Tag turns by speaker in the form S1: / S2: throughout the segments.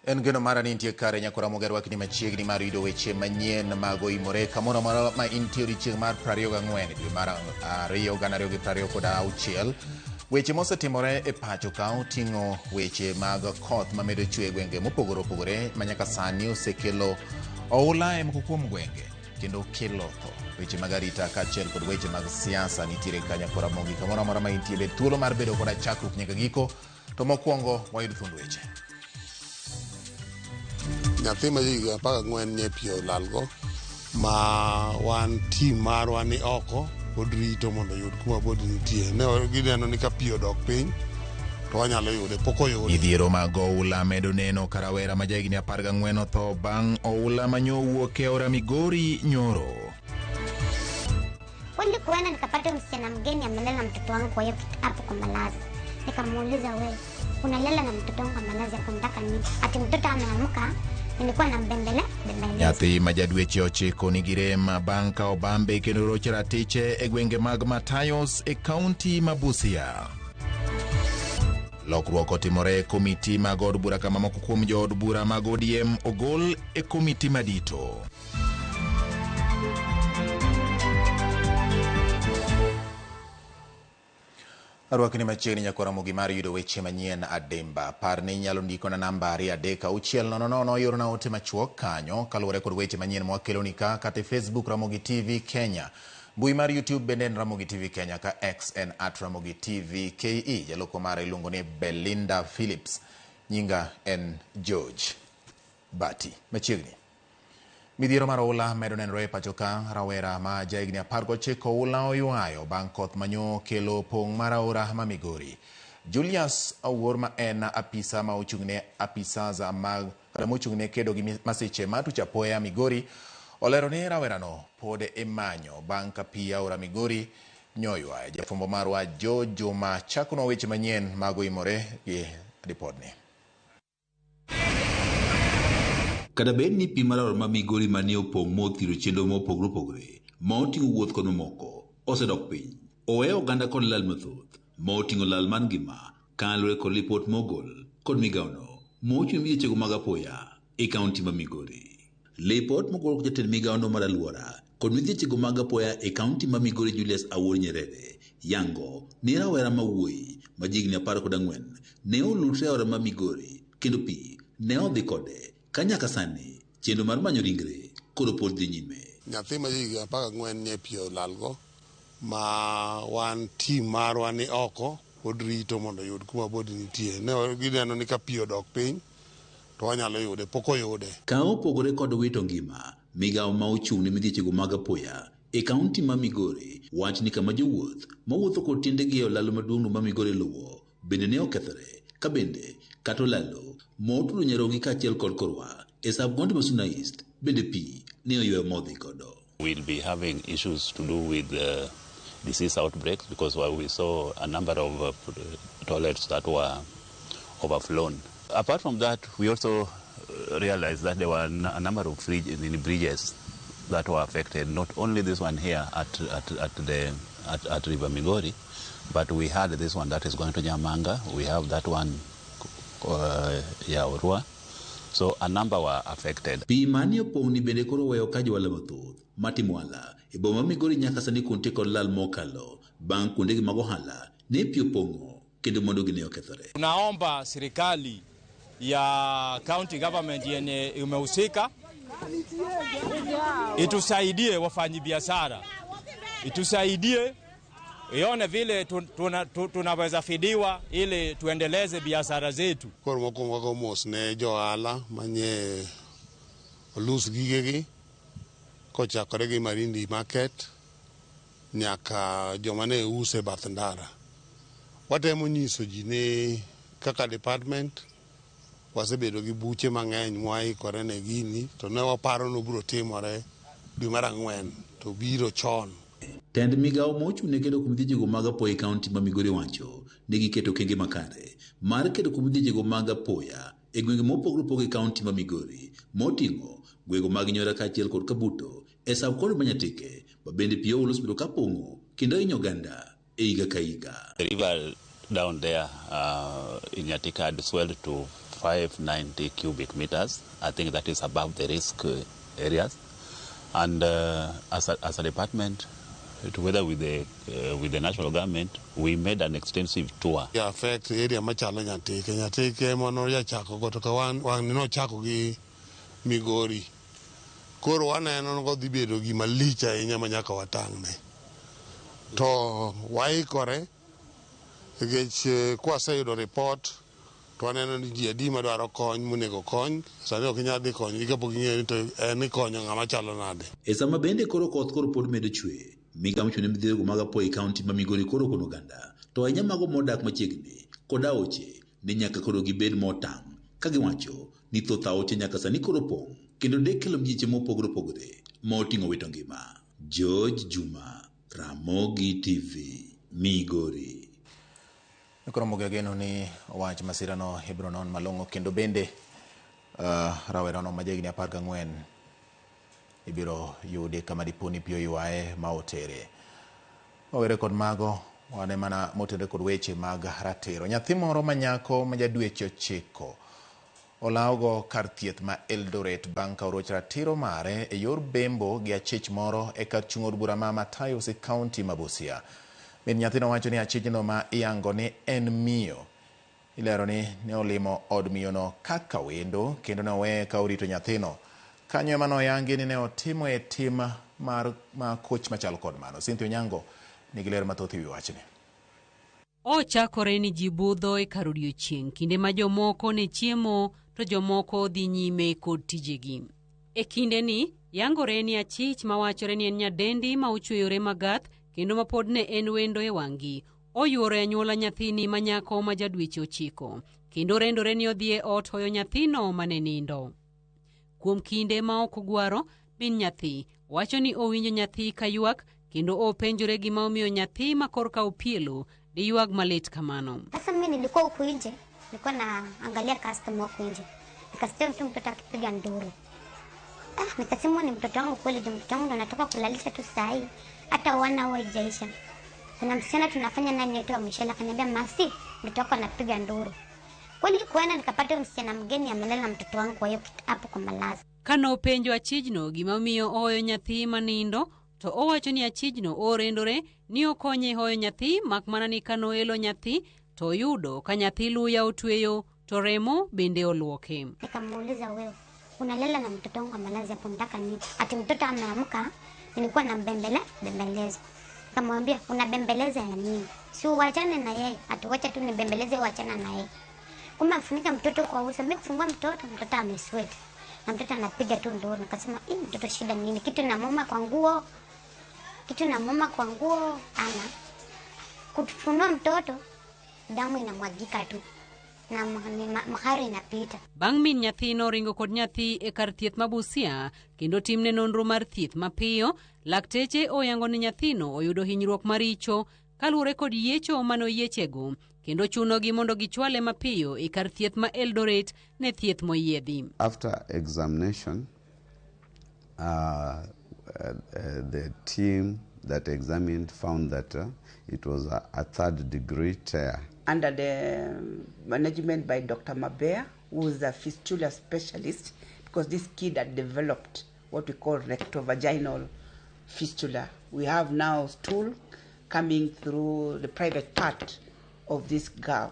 S1: En geno mara ni intie kare nyakora mogerwa kini machiegni mar yudo weche manyien mago imore kamoro mara ma intie odiochieng' mar 24 dwe mar 2026. Weche mosetimore e pacho ka oting'o weche mag koth mamedo chwe gwenge mopogore opogore manyaka sani osekelo oula e moko kuom gwenge kendo kelo tho. Weche mag arita kaachiel kod weche mag siasa nitiere kanyakora mogi kamoro mara ma intie bed thuolo mar bedo koda chakruok nyaka giko. To mokwongo wayud thund weche.
S2: Nyathi ma higa 14 nyepio lalgo ma wan team marwa ni oko pod rito mondo yud kuma pod nitie. Ne gineno ni ka pio dok piny to wanyalo yude poko yude.
S1: Midhiero mag oula medo neno karawera ma jahigni 14 otho bang' oula manyo wuok e aora Migori nyoro.
S3: Kwenda kuenda nikapata msichana mgeni amelala na mtoto wangu kwa hiyo hapo kwa malazi. Nikamuuliza, wewe unalala na mtoto wangu kwa malazi hapo, unataka nini? Ati mtoto ameamka, nilikuwa na bembele.
S1: Nyathi ma jadweche 9 nigi rem bang' ka obambe kendo roche ratiche e gwenge mag Matayos e kaunti ma Busia. Lokruok otimore e komiti mag od bura kama moko kuom jo od bura mag ODM ogol e komiti madito. Arwakni machiegni nyakora mogi mar yudo weche manyien ademba. Par ni nyalo ndiko na namba 33600 yorna ote machuok kanyo kaluwore kod weche manyien mwakelo ka kata Facebook Ramogi TV Kenya. Mbui mar YouTube bende en Ramogi TV Kenya, ka X en @Ramogi TV KE. Jaloko mara iluongo ni Belinda Phillips. Nyinga en George Bati. Machiegni midhiero mar oula medo nenore e pacho ka. Rawera ma jahigni 19 oula oywayo bang' koth manyo kelo pong' mar aora ma Migori. Julius Awuor ma en apisa ma ochung'ne apisaza mag mochung'ne kedo gi masiche matuch apoya Migori olero ni rawerano pod imanyo bang' ka pi aora Migori nyoywa. Jafwambo marwa Joma chakono weche manyien mago imore gi ripodni.
S4: Kada bed ni pi mar aora ma Migori manie opong' mothiro chenro mopogore opogore ma oting'o wuoth kod mamoko osedok piny, oweyo oganda kod lal mathoth ma oting'o lal mar ngima kaluwore kod lipot mogol kod migaono mochung' miechego mag apoya e kaunti ma Migori. Lipot mogol kod jatend migaono mar alwora kod midhiechego mag apoya e kaunti ma Migori Julius Awuor Nyerere yango ni rawera ma wuoyi ma jihigni 14 ne olutre e aora ma Migori kendo pi ne odhi kode kanyaka sani chenro mar manyo ringre koro pod dhi nyime.
S2: Nyathi ma higa 14 nyepio lalgo ma wan team marwa ni oko pod rito mondo yud kuma pod nitie. Ne gineno ni ka pio dok piny to wanyalo yude poko yude.
S4: Ka opogore kod wito ngima, migao ma ochung' ne midhiechego mag apoya e kaunti ma Migori wach ni kama jowuoth mawuotho kod tiendegi e olalo maduong' ma Migori luwo bende ne okethore, ka bende kata olalo motudo Nyarongi kaachiel kod Korwa e sub-county ma Suna East bende pi ne oyweyo modhi kodo.
S5: We'll be having issues to do with disease outbreaks because we saw a number of toilets that were overflown. Apart from that, we also realized that there were a number of bridges that were affected. Not only this one here at River Migori, but we had this one that is going to Nyamanga. We have that one, Yaurua. So a number were affected.
S4: Pi mani opong' ni bende koro weyo ka jwala mathoth matimwala e boma Migori nyaka sani kunte kod lal mokalo bang' kuondegi mag ohala ne pi opong'o kendo mondo gine okethore.
S6: Tunaomba serikali ya county government yenye imehusika itusaidie wafanyabiashara, itusaidie ione vile tunaweza fidiwa ili tuendeleze biashara zetu.
S2: Koro mokwongo mos ne johala manye olus gigegi kochakore gi Marindi Market nyaka joma ne use bath ndara. Watemo nyiso ji ni kaka department wasebedo gi buche mang'eny mwaikore ne gini, to ne waparo nobiro timore dwe mar 4 to biro chon.
S4: Tend migao mochung' ne kedo kuom midhiechego mag apoya e kaunti ma Migori wacho ni giketo okenge makare mar kedo kuom midhiechego mag apoya e gwenge mopogore opogore e kaunti ma Migori moting'o gwego mag Nyora kaachiel kod Kabuto e sub-county ma Nyatike ma bende pi oulo osebedo ka pong'o kendo hinyo oganda e higa ka higa.
S5: The river down there in Nyatike had swelled to 590 cubic meters. I think that is above the risk areas. And as a department, together with the national government, we made an extensive tour.
S2: Yeah, affect area machala nyatike mono ya chako go to wan no chako gi Migori. Koro waneno go dhi bedo gima lich ahinya manyaka watang'ne. To waikore nikech kwaseyudo report to waneno ni ji adi madwaro kony monego kony. Sani ok inyal dhi konygi kapok ing'eyo ni to en ikonyo ng'ama chalo nade.
S4: E sama bende koro koth koro pod medo chwe, migao mochung' ne midhiero mag apoya e kaunti ma Migori koro kono oganda, to ahinya mago modak machiegni kod aoche ni nyaka koro gibed motang' ka giwacho ni thoth aoche nyaka sani koro pong' kendo dek kelo mjiche mopogore opogore ma oting'o wito ngima. George Juma, Ramogi TV, Migori.
S1: Koromogi ageno ni wach masirano ibiro non malong'o kendo bende rawerano ma jahigni 14 ibiro yude kama diponi piyo ywaye ma otere. Owere kod mago wane mana motenre kod weche mag ratiro. Nyathi moro manyako ma jadweche 9 olawgo kar thieth ma Eldoret bang' ka oroch ratiro mare e yor bembo gi achich moro e kar chung' od bura ma Matayos e kaunti ma Busia. Min nyathino wacho ni achichno ma iyango ni en miyo. Ilero ni ne olimo od miyono kaka wendo kendo ne oweye ka orito nyathino. Kanyo ema noyangi ni ne otimo e tim mar koch machal kod mano. Cynthia Onyango nigi ler mathoth ewi wachni.
S7: Ochakore ni ji budho e kar odiechieng' kinde ma jomoko ne chiemo to jomoko dhi nyime kod tijegi. E kinde ni yangore ni achich mawachore ni en nyadendi ma ochweyore magath kendo ma pod ne en wendo e wang'i oyuoro anyuola nyathini manyako ma jadweche 9 kendo rendore ni odhi e ot hoyo nyathino mane nindo. Kuom kinde ma ok ogwaro, min nyathi wacho ni owinjo nyathi ka ywak kendo openjore gima omiyo nyathi ma korka opielo di ywag malit kamano.
S3: Sasa mimi nilikuwa huko nje, nilikuwa naangalia customer huko nje. Nikasikia mtoto akipiga nduru. Nikasema ni mtoto wangu kweli, mtoto wangu ndo anatoka kulalisha tu saa hii. Hata wana hao haijaisha. Kuna msichana tunafanya naye yetu Michelle akaniambia masi mtoto wako anapiga nduru. Kweli kuenda nikapata msichana mgeni amelala na mtoto wangu kwa hiyo hapo kwa malazi.
S7: Kano penjo achijno gima omiyo ohoyo nyathi manindo, to owacho ni achijno orendore ni okonye hoyo nyathi mak mana ni kano elo nyathi to yudo ka nyathi luya otweyo to remo bende oluoke.
S3: Nikamuuliza wewe unalala na mtoto wangu kwa malazi hapo nataka nini? Ati mtoto ameamka nilikuwa bembeleza. Nikamwambia unabembeleza ya nini? Si uachane na yeye, atuacha tu nibembeleze uachana na yeye. Kumbe afunika mtoto kwa uso, mimi kufungua mtoto amesweat. Na mtoto anapiga tu nduru. Nikasema mtoto shida nini? Kitu na mama kwa nguo ana. Kutufunua mtoto damu inamwagika tu. Na mahari inapita.
S7: Bang' min nyathino ringo kod nyathi e kar thieth ma Busia kendo timne nonro mar thieth mapiyo, lakteche oyango ni nyathino oyudo hinyruok maricho kaluwore kod yiecho manoyiechego kendo chunogi mondo gichwale mapiyo e kar thieth ma Eldoret ne thieth moyiedhi.
S8: After examination, the team that examined found that it was a third-degree tear.
S9: Under the management by Dr. Mabea, who is a fistula specialist, because this kid had developed what we call rectovaginal fistula. We have now stool coming through the private part of this girl,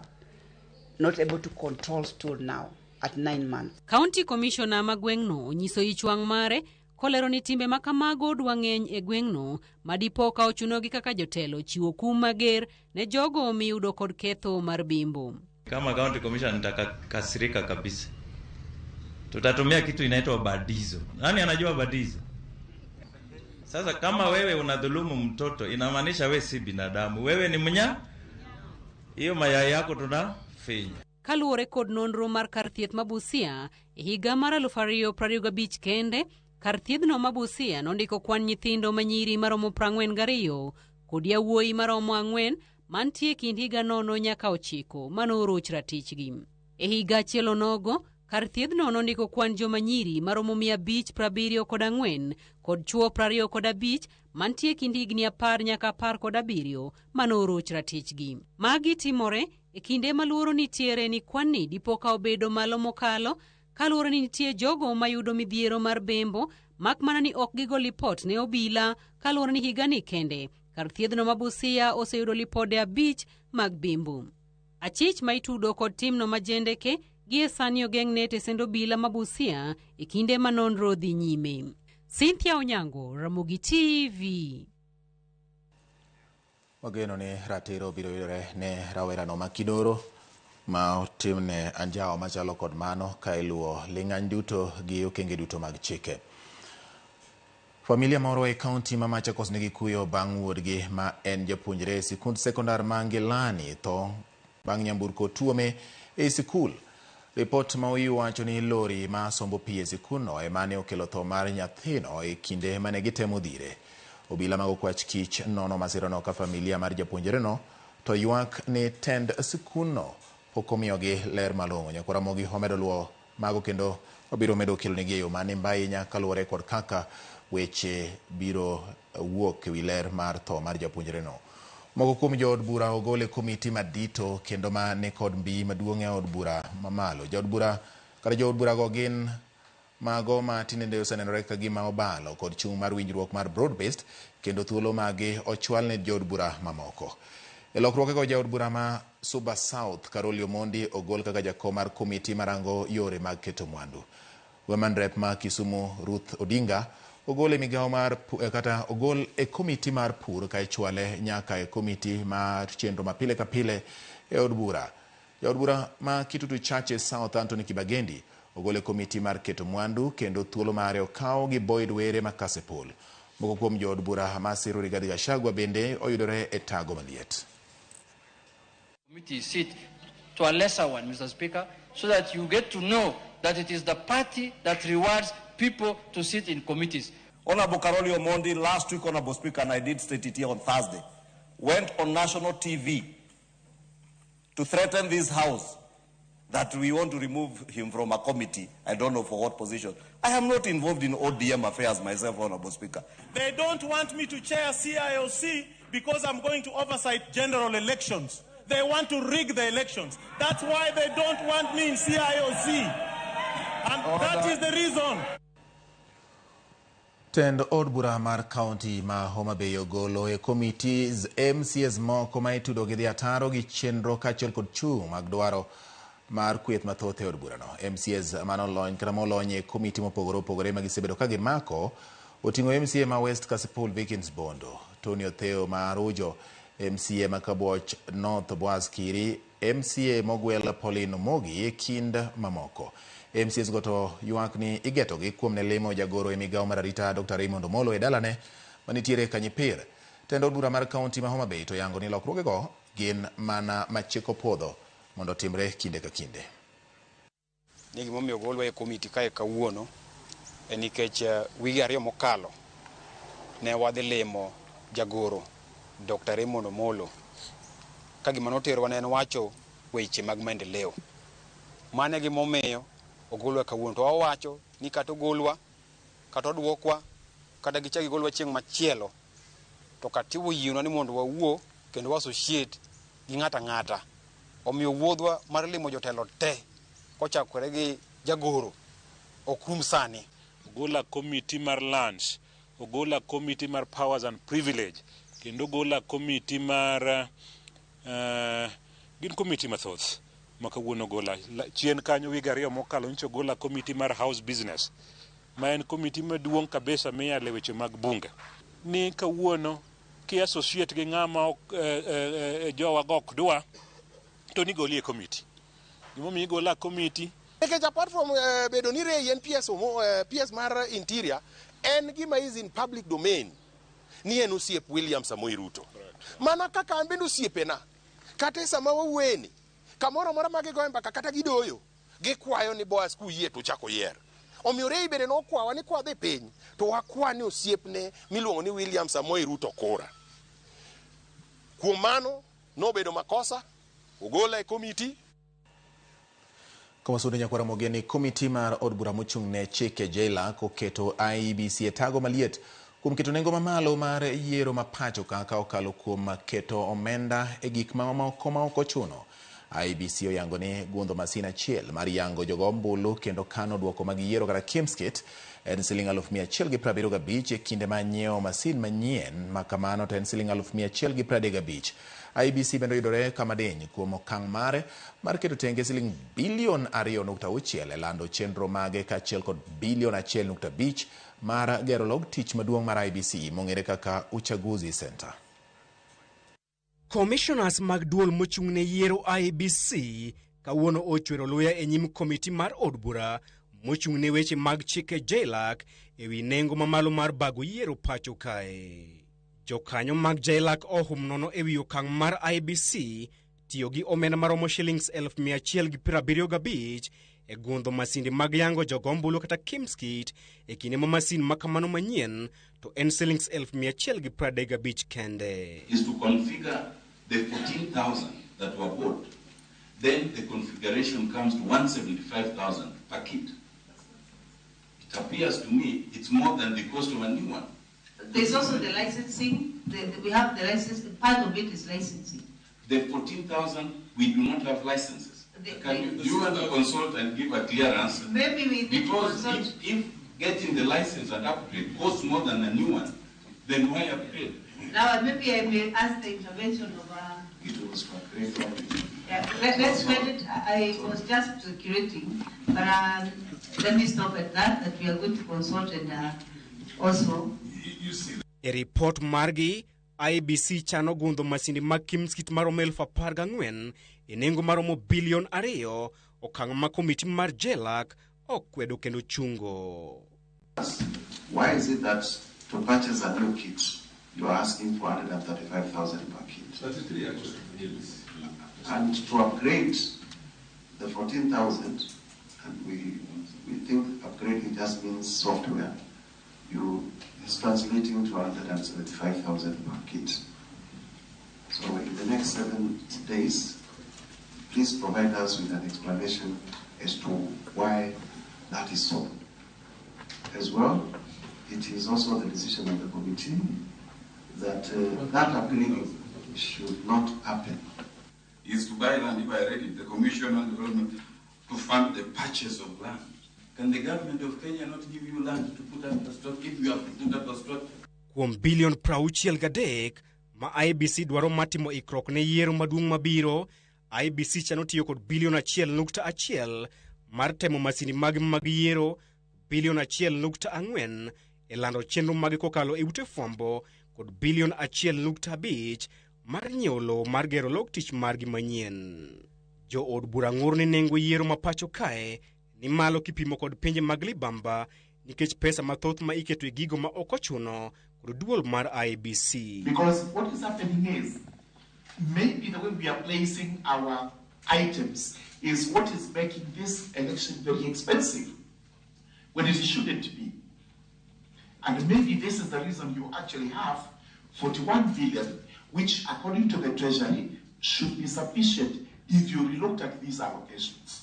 S9: not able to control stool now at 9 months.
S7: County Commissioner magweng'no onyiso ichwang' mare kolero ni timbe makamago dwa ng'eny e gweng'no madipo ka ochunogi kaka jotelo chiwo kum mager ne jogo miyudo kod ketho mar bimbo.
S10: Kama County Commissioner nitakasirika kabisa. Tutatumia kitu inaitwa badizo. Nani anajua badizo? Sasa kama wewe unadhulumu mtoto inamaanisha wewe si binadamu. Wewe ni mnya. Hiyo mayai yako tunafinya.
S7: Kaluwore kod nonro mar kar thieth ma Busia e higa mar 2025 kende, kar thiethno ma Busia nondiko kwan nyithindo manyiri maromo 42 kod yawuoyi maromo 4 mantie kind higa 0 nyaka 9 manoroch ratichgi. E higa achiel nogo, kar thiethno nondiko kwan joma nyiri maromo 574 kod chuo 25 mantie kind higni 10 nyaka 17 manoroch ratichgi. Magi timore E kinde maluoro nitiere ni kwanni dipo ka obedo malo mokalo, kaluwore ni nitie jogo mayudo midhiero mar bembo, mak mana ni ok gigo lipot ne obila, kaluwore ni higani kende kar thiedhno ma Busia oseyudo lipode 5 mag bembo. Achich ma itudo kod timno majendeke gie sani ogeng'ne tesend obila ma Busia e kinde ma nonro dhi nyime. Cynthia Onyango, Ramogi TV.
S1: Wageno ni ratiro biro yudore ne rawerano ma Kidoro ma otimne anjao machalo kod mano ka iluwo ling'any duto gi okenge duto mag chike. Familia moro e kaunti ma Machakos nigi kuyo bang' wuodgi ma en japuonjre e sikund sekondar ma Ngilani tho bang' nyamburko tuome e sikul. Ripot ma wacho ni lori ma sombo pi e sikulno ema ne okelo tho mar nyathino e kinde mane gitemo dhire. Obila mag okwach kich nono masirano ka familia mar japuonjreno to ywak ni tend sikulno pok omiyogi ler malong'o. Nyakora Mogi omedo luwo mago kendo obiro medo kelonegi e yo mane mbai kaluwore kod kaka weche biro wuok ewi ler mar tho mar japuonjreno. Moko kuom jood bura ogol e komiti madito kendo ma ne kod mbii maduong' e od bura mamalo. Jood bura go gin mago ma tinende osenenore ka gima obalo kod chung' mar winjruok mar broad-based kendo thuolo magi ochwal ne jood bura mamoko. E lokruokego jaod bura ma Suba South Karoli Omondi ogol kaka jakom mar komiti marango yore mag keto mwandu. Women Rep ma Kisumu Ruth Odinga ogol e migawo mar ogol e komiti mar pur ka ichwale nyaka e komiti mar chenro ma pile ka pile e od bura. Jaod bura ma Kitutu Churches South Anthony Kibagendi ogol e komiti mar keto mwandu kendo thuolo mare okaw gi Boyd Were ma Kasepol. Moko kuom jood bura ma siro Rigathi Gachagua bende oyudore e tago maliet.
S11: Committee sit to a lesser one, Mr. Speaker, so that you get to know that it is the party that rewards people to sit in committees.
S12: Honorable Karoli Omondi, last week, Honorable Speaker, and I did state it here on Thursday, went on national TV to threaten this House that we want to remove him from a committee. I don't know for what position. I am not involved in ODM affairs myself, Honorable Speaker.
S13: They don't want me to chair CIOC because I'm going to oversight general elections. They want to rig the elections. That's why they don't want me in CIOC. And that is the reason.
S1: Tend od bura mar county ma Homa Bay ogolo e committees MCS moko ma itudo gi ataro gi chenro kaachiel kod chung' mag dwaro mar kweth mathoth e od burano. MCS manolony kata molony e komiti mopogore opogore ma gisebedo ka gimako oting'o MCA ma West Kasipul Vikins Bondo, Tony Otheo ma Arujo, MCA ma Kabuoch North Boaz Kiri, MCA mogwel Pauline Mogi e kind mamoko. MCS goto ywak ni igetogi kuom ne limo jagoro e migawo mar arita Dr. Raymond Omolo e dalane manitiere Kanyipir. Tend od bura mar kaunti ma Homa Bay to yango ni lokruogego gin mana machiko podho mondo timre kinde ka kinde.
S14: Ni gimomiyo ogolwa e komiti kae kawuono en nikech wigi ariyo mokalo ne wadhi limo jagoro Dr. Raymond Omolo ka gima noterowa ne en wacho weche mag maendeleo. Mane gimomiyo ogolwa kawuono, to wawacho ni kata ogolwa kata odwokwa kata gichagi golwa chieng' machielo to kata iyienwa ni mondo wawuo kendo wasociate gi ng'ata ng'ata. Omiyo wuodhwa mar limo jotelo te kochakore gi jagoro ok rum sani.
S15: Ogola komiti mar lands, ogola komiti mar powers and privilege, kendo ogola komiti mar gin komiti mathoth makawuono gola. Chien kanyo wiga ariyo mokalo nyicho gola komiti mar house business, ma en komiti maduong' kabisa miyale weche mag bunge. Ni kawuono ki associate gi ng'ama jowa gok dwa to ni goli e komiti. Gimomiyo gola komiti.
S16: Because apart from bedo ni rei en PS mar interior, en gima is in public domain. Ni en osiep William Samoei Ruto. Mana kaka an bende osiepena. Kata sama wawueni kamoro moro ma gigoyo mbaka kata gidoyo gikwayo ni Boaz kuyie to chako yier. Omiyo rei bende nokwawa ni kwadhi piny to wakwani osiepne miluongo ni William Samoei Ruto kora. Kuom mano nobedo makosa, ogola e komiti.
S1: Kawasudo Nyakwara Mogi ni komiti mar od bura mochung' ne chike jela koketo IEBC e tago maliet kuom keto nengo mamalo mar yiero ma pacho ka okalo kuom keto omenda e gik mamoko ma ok ochuno. IEBC oyango ni gundho masin achiel mar yango jogo ombulu kendo kano duoko mag yiero kata Kimskit en siling 175 e kinde ma nyiewo masin manyien ma kamano to en siling 135. IEBC bende yudore kama diny kuom okang' mare mar keto tenge siling bilion 2.6 e lando chenro mage kaachiel kod bilion 1.5 mar gero log tich maduong' mar IEBC mong'ere kaka Uchaguzi Center.
S17: Commissioners mag duol mochung'ne yiero IEBC kawuono ochwero luya e nyim komiti mar od bura mochung'ne weche mag chike JLAC ewi nengo mamalo mar bago yiero pacho kae. Jokanyo mag JLAC ohum nono ewi okang' mar IEBC tiyo gi omenda maromo shillings 175 e gundho masinde mag yango jogo ombulu kata Kimskit e kinde ma masin makamano manyien to en shillings 135 kende.
S4: Is to configure the 14,000 that were bought. Then the configuration comes to 175,000 per kit. It appears to me it's more than the cost of a new one.
S18: There's also the licensing. We have the license. Part of it is licensing.
S4: The 14,000, we do not have licenses. Can you want to consult and give a clear answer?
S18: Maybe we need
S4: because
S18: to consult.
S4: If getting the license and upgrade costs more than a new one, then why upgrade?
S18: Now maybe I may ask the intervention of
S4: It was for great topic.
S18: Yeah, let's wait it. I was just curating, but let me stop at that we are going to consult and also.
S17: E report margi, IEBC chano gundho masinde mag Kimskit maromo 14,000 e nengo maromo bilion 2 okang' ma komiti mar JLAC okwedo kendo chungo.
S19: Why is it that to purchase a new kit, you are asking for 135,000 per kit?
S4: 33 actually. Yes.
S19: And to upgrade the 14,000, and we think upgrading just means software, it's translating to 175,000 per kit. So in the next 7 days, please provide us with an explanation as to why that is so. As well, it is also the decision of the committee that that upgrading should not happen.
S4: Is to buy land if I read it, the Commission on Development to fund the purchase of land. Can the government of Kenya not give you land to put up a stock if you have to put up a stock?
S17: Kuom bilion 63 ma IEBC dwaro matimo ikrok ne yiero maduong' mabiro, IEBC chano tiyo kod bilion 1.1 mar temo masini mag yiero, bilion 1.4 e lando chenro mag kokalo e ute fwambo kod bilion 1.5 mar nyiewo lowo mar gero log tich margi manyien. Jo od bura ng'ur ni nengo yiero ma pacho kae ni malo kipimo kod pinje mag libamba nikech pesa mathoth ma iketo e gigo ma ok ochuno kod duol mar IEBC.
S20: Because what is happening is maybe the way we are placing our items is what is making this election very expensive when it shouldn't be. And maybe this is the reason you actually have 41 billion, which according to the Treasury should be sufficient if you relooked at these allocations.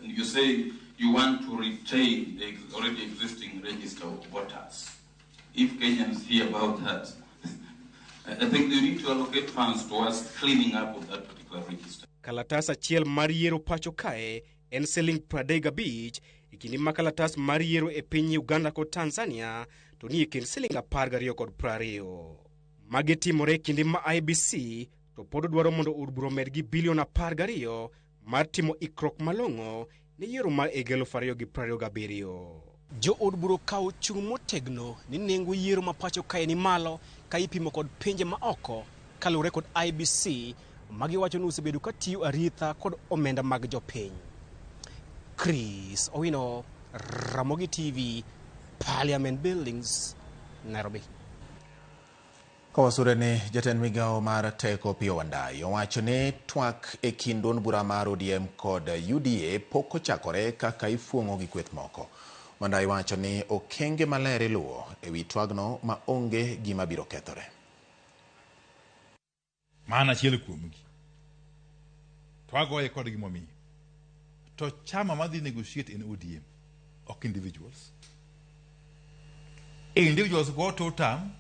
S4: You say you want to retain the already existing register of voters. If Kenyans hear about that, I think they need to allocate funds towards cleaning up of that particular register.
S17: Kalatas achiel mar yiero pacho kae en siling 35, ikindi ma kalatas mar yiero e piny Uganda kod Tanzania to ni ekind siling 12 kod 20. Magi timore kinde ma IEBC to pod dwaro mondo od bura med gi bilion 12 mar timo ikrok malong'o ne yiero mar 2027. Jo od bura kawo chung' motegno ni nengo yiero ma pacho kae ni malo ka ipimo kod pinje ma oko kalure kod IEBC magi wacho ni osebedo ka tiyo aritha kod omenda mag jopiny. Chris Owino, Ramogi TV, Parliament Buildings, Nairobi.
S1: Kawasure ni jatend migao mar teko Opiyo Wandayi owacho ni twak e kind duond bura mar ODM kod UDA pok ochakore kaka ifuong'o gi kweth moko. Wandayi wacho ni okenge maler iluwo ewi twagno ma onge gima biro kethore.
S21: Mana chiel kuomgi. Twago e kod gimomiyo. To chama madhi negotiate in ODM, ok individuals. Individuals go to term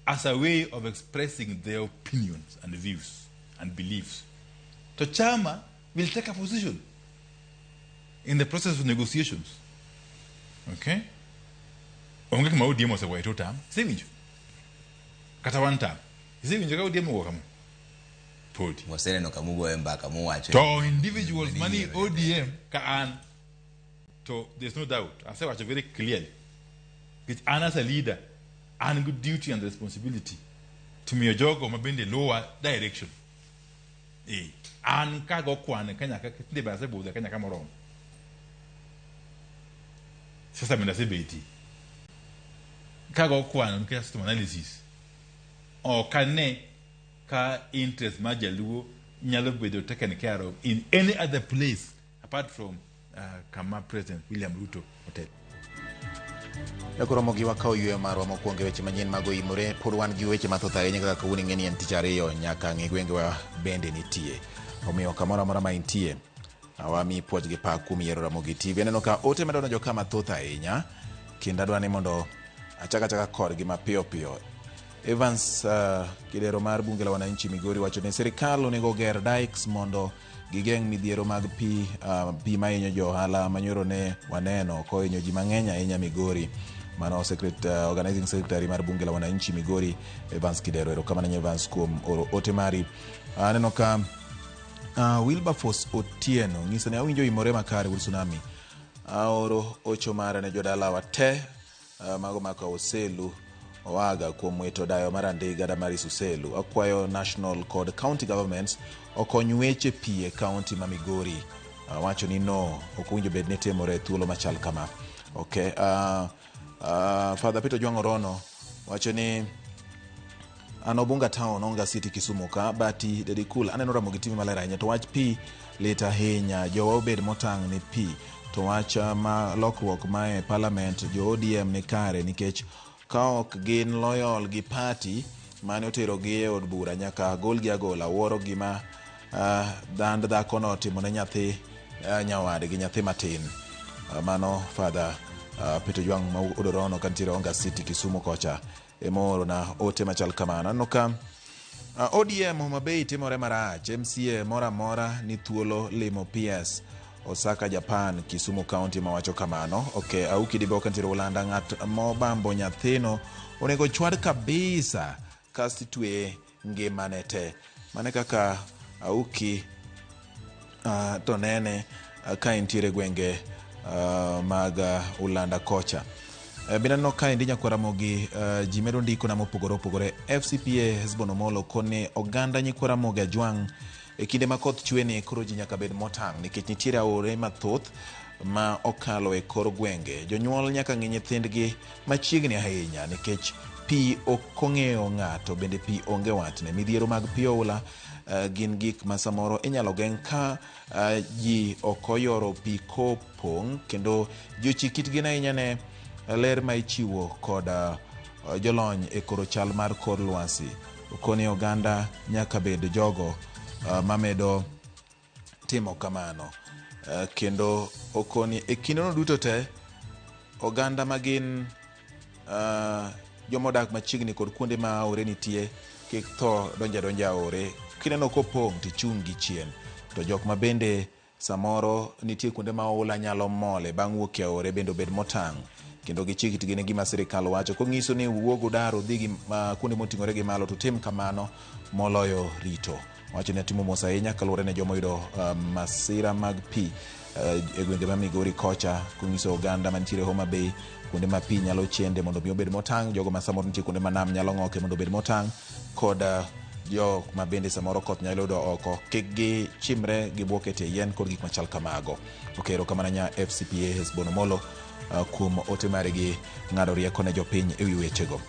S21: as a way of expressing their opinions and views and beliefs to chama will take a position in the process of negotiations. Okay? Onge kama ODM was a white term, sewinjo. Kata one term. Sewinjo ka ODM wo kama. Podi.
S6: Mosere no kamugo emba kamuwacho.
S21: To individuals money ODM ka an. So there's no doubt. I say watch very clearly. It's an as a leader and good duty and responsibility to me jogo mabende lower direction. An kago kwane kanya ka kinde ba se boda kanya kamoro. Sasa menda se beti. Kago kwane nke system analysis. O kane ka interest majaluo nyalo bedo taken care of in any other place apart from kama President William Ruto Hotel.
S1: Yakoromo giwa kao yue marwa mokuonge weche manyien mago imore pod wan gi weche mathoth ahinya kaka kawuono ng'eni en tich ariyo nyaka ng'e gwenge wa bende nitie. Omiyo kamoro amora ma intie awami puoch gi pak kuom yiero Ramogi TV. Aneno ka ote madonjo ka mathoth ahinya kendo adwani mondo achaka kodgi mapiyo piyo. Evans Kidero mar bunge la wananchi Migori wacho ni serikal onego ger dikes mondo gigeng midhiero mag pi mahinyo jo ohala manyoro ne waneno kohinyo ji mang'eny ahinya Migori. Mano organizing secretary mar bunge la wananchi Migori Evans Kidero. Erokamano Evans kuom ote mari. Aneno ka Wilberforce Otieno ng'iso ni awinjo imore makare ul tsunami. Aoro ocho mare ne jodala wa te mago maka Oselu Owaga kuom weto dayo marandiga da mari Suselu. Akwayo national kod county governments okony weche pi e county ma Migori. Wacho ni no okunjo bed ne temore thuolo machal kama. Okay. Father Peter Jwang Orono wacho ni Anobunga town onga city Kisumu ka bati dedi cool aneno Ramogi TV malera nya to wach pi leta henya jowa obed motang ni pi to wacha ma lokruok mae parliament jo ODM ne kare nikech ka ok gin loyal gi party mane otero gi e od bura nyaka gol gi agola woro gima dand dhako no timo ne nyathi nyawade gi nyathi matin. Mano Father Peter Jwang ma odorono kantiro onga city Kisumu kocha emoro na ote machal kamano. Noka ODM Homa Bay timore marach. MCA mora ni thuolo limo PS Osaka Japan Kisumu County mawacho kamano. Okay, Auki Dibo kantiro Ulanda ng'at mobambo nyathino onego chwad kabisa kastitue ngimane te. Mane kaka Auki to nene ka intiere gwenge maga Ulanda kocha. Binano ka indinya kwa Ramogi jimedo ndiko na mopogore FCPA Hezbono Molo kone oganda nyikwara moga Jwang kinde makoth chwene koro ji nyaka bed motang nikech nitiere aore mathoth ma okalo e kor gwenge. Jonyuol nyaka ng'e nyithindgi machiegni ahinya nikech pi okong'eyo ng'ato bende pi onge watne. Midhiero mag pi oula gin gik ma samoro inyalo geng' ka ji okoyoro pi kopong' kendo jochikitgi ahinya ne ler ma ichiwo kod jolony e koro chal mar kor lwasi. Okoni oganda nyaka bed jogo mamedo timo kamano. Kendo okoni e kindono duto te oganda magin jomodak machiegni kod kuonde ma ore nitie kik tho donja ore. Kineno kopong' tichung' gi chien. To jok ma bende samoro nitie kuonde ma oula nyalo mole bang' wuok e ore bendo bed motang' kendo gichikitgi ne gima sirikal wacho kong'iso ni wuogo daro dhi gi kuonde moting'ore gi malo to tim kamano moloyo rito. Wacho ni timo mos ahinya kaluwore ne joma yudo masira mag pi e gwenge ma Migori kocha kong'iso oganda mantiere Homa Bay kuonde ma pi nyalo chende mondo mi obed motang', jogo ma samoro nitie kuonde ma nam nyalo ng'oke mondo obed motang', kod jo ma bende samoro koth nyalo yudo oko kik gi chimre gi bwokete yien kod gik machal kamago. Okero kamana nya FCPA Hezbono Molo kuom ote mare gi ng'ado rieko ne jopiny e wi wechego.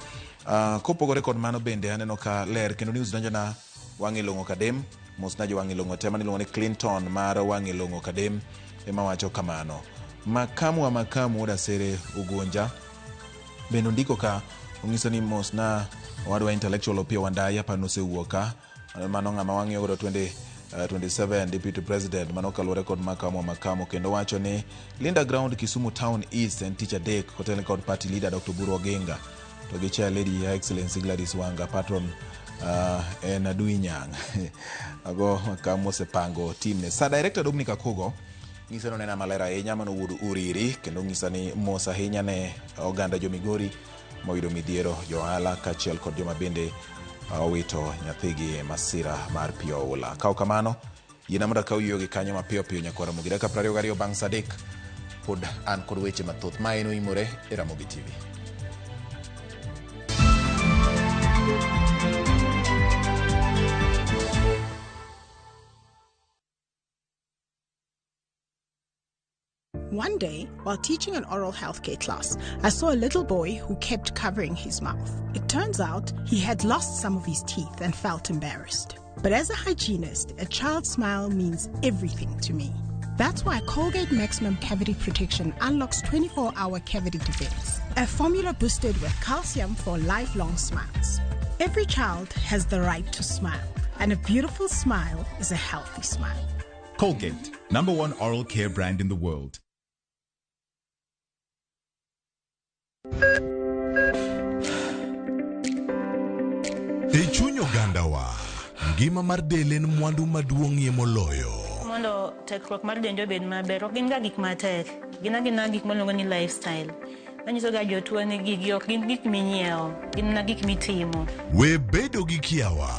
S1: Kopogore kod mano bende aneno ka ler kendo news donjona Wang'i Longo Kadem mosnaji Wang'i Longo tema niluongo ni Clinton mar Wang'i Longo Kadem ema wacho kamano. Makamu Odasere Ugonja bendo ndiko ka ong'iso ni mosna wadwa intellectual Opiyo Wandayi panose wuoka mano ng'ama wang'i ogodo 27 deputy president mano kaluwore kod makamu kendo wacho ni Linda Ground Kisumu Town East and teacher Dek hotel kod party leader Dr. Buru Oginga to gi chair lady Her Excellency Gladys Wanga patron en adui nyang. Ago kamo se pango team ne. Sa director Dominic Akugo ngisa no nena malera ahinya mano wuod uriri kendo ngisa ni mos ahinya ne oganda jo Migori moyudo midhiero johala kachiel kod joma bende owito nyathigi masira mar pi oula. Kao kamano yina mondo ka uyogi kanyo mapiyo piyo nyakora Ramogi Dakika 22 bang' saa 3 pod an kod weche mathoth ma en oimore e Ramogi TV.
S5: One day, while teaching an oral healthcare class, I saw a little boy who kept covering his mouth. It turns out he had lost some of his teeth and felt embarrassed. But as a hygienist, a child's smile means everything to me. That's why Colgate Maximum Cavity Protection unlocks 24-hour cavity defense, a formula boosted with calcium for lifelong smiles. Every child has the right to smile, and a beautiful smile is a healthy smile.
S22: Colgate, #1 oral care brand in the world.
S23: E chuny ogandawa, ngima mar del en mwandu maduong'ie moloyo.
S24: Mondo tekruok mar dend obed maber, ok gin ga gik matek. Gin gik maluongo ni lifestyle. Manyiso ga jotuo ni gigi ok gin gik minyiewo, gin na gik mitimo.
S23: We bedo gi kiawa,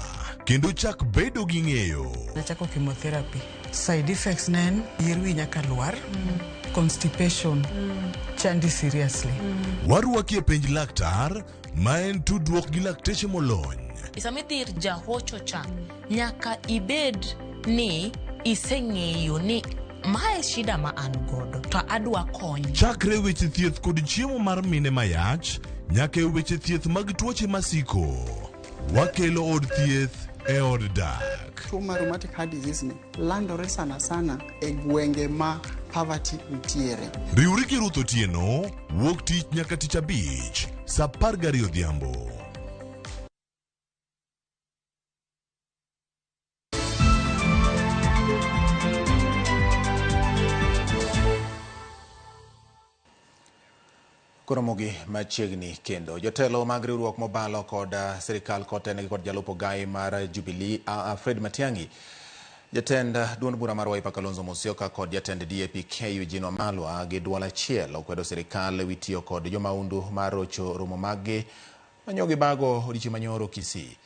S23: kendo chak bedo gi ng'eyo.
S25: Nachako chemotherapy. Side effects nen, yier wi nyaka lwar, constipation, chandi seriously.
S23: Warwaki e penj laktar, ma en tudruok gi lakteche molony.
S26: Isamidhir jahocho cha, nyaka ibed ni iseng'eyo ni mae shida ma an godo, to adwa kony.
S23: Chakre weche thieth kod chiemo mar mine mayach, nyaka e weche thieth mag tuoche masiko. Wakelo od thieth e od dak.
S27: Tuo mar rheumatic heart disease ni landore sana e gwenge ma poverty nitiere.
S23: Riwri gi Ruth Otieno, wuok tich nyaka tich abich, saa 12 odhiambo.
S1: Ramogi machiegni kendo jotelo mag riwruok mobalo kod sirikal kotene kod jalupo gai mar Jubilee Fred Matiang'i, jatend duond bura mar Wiper Kalonzo Musyoka kod jatend DAP-K Eugene Wamalwa gi duol achiel okwedo sirikal ewi tiyo kod jomaundu mar rocho romo maggi manyogi bago odiochieng' manyoro Kisii.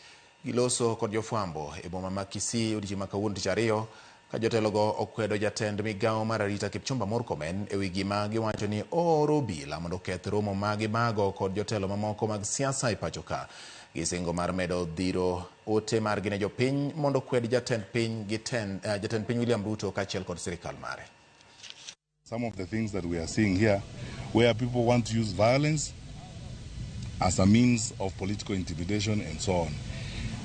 S1: Giloso kod jofwambo e boma ma Kisii odiochieng' ma kawuono tich ariyo ka jotelogo okwedo jatend migawo mar arita Kipchumba Murkomen ewi gima giwacho ni ooro obila mondo oketh romo magi bago kod jotelo mamoko mag siasa e pacho ka. Gisingo mar medo dhiro ote margi ne jopiny mondo kwed jatend piny William Ruto kachiel kod sirikal mare.
S28: Some of the things that we are seeing here, where people want to use violence as a means of political intimidation and so on.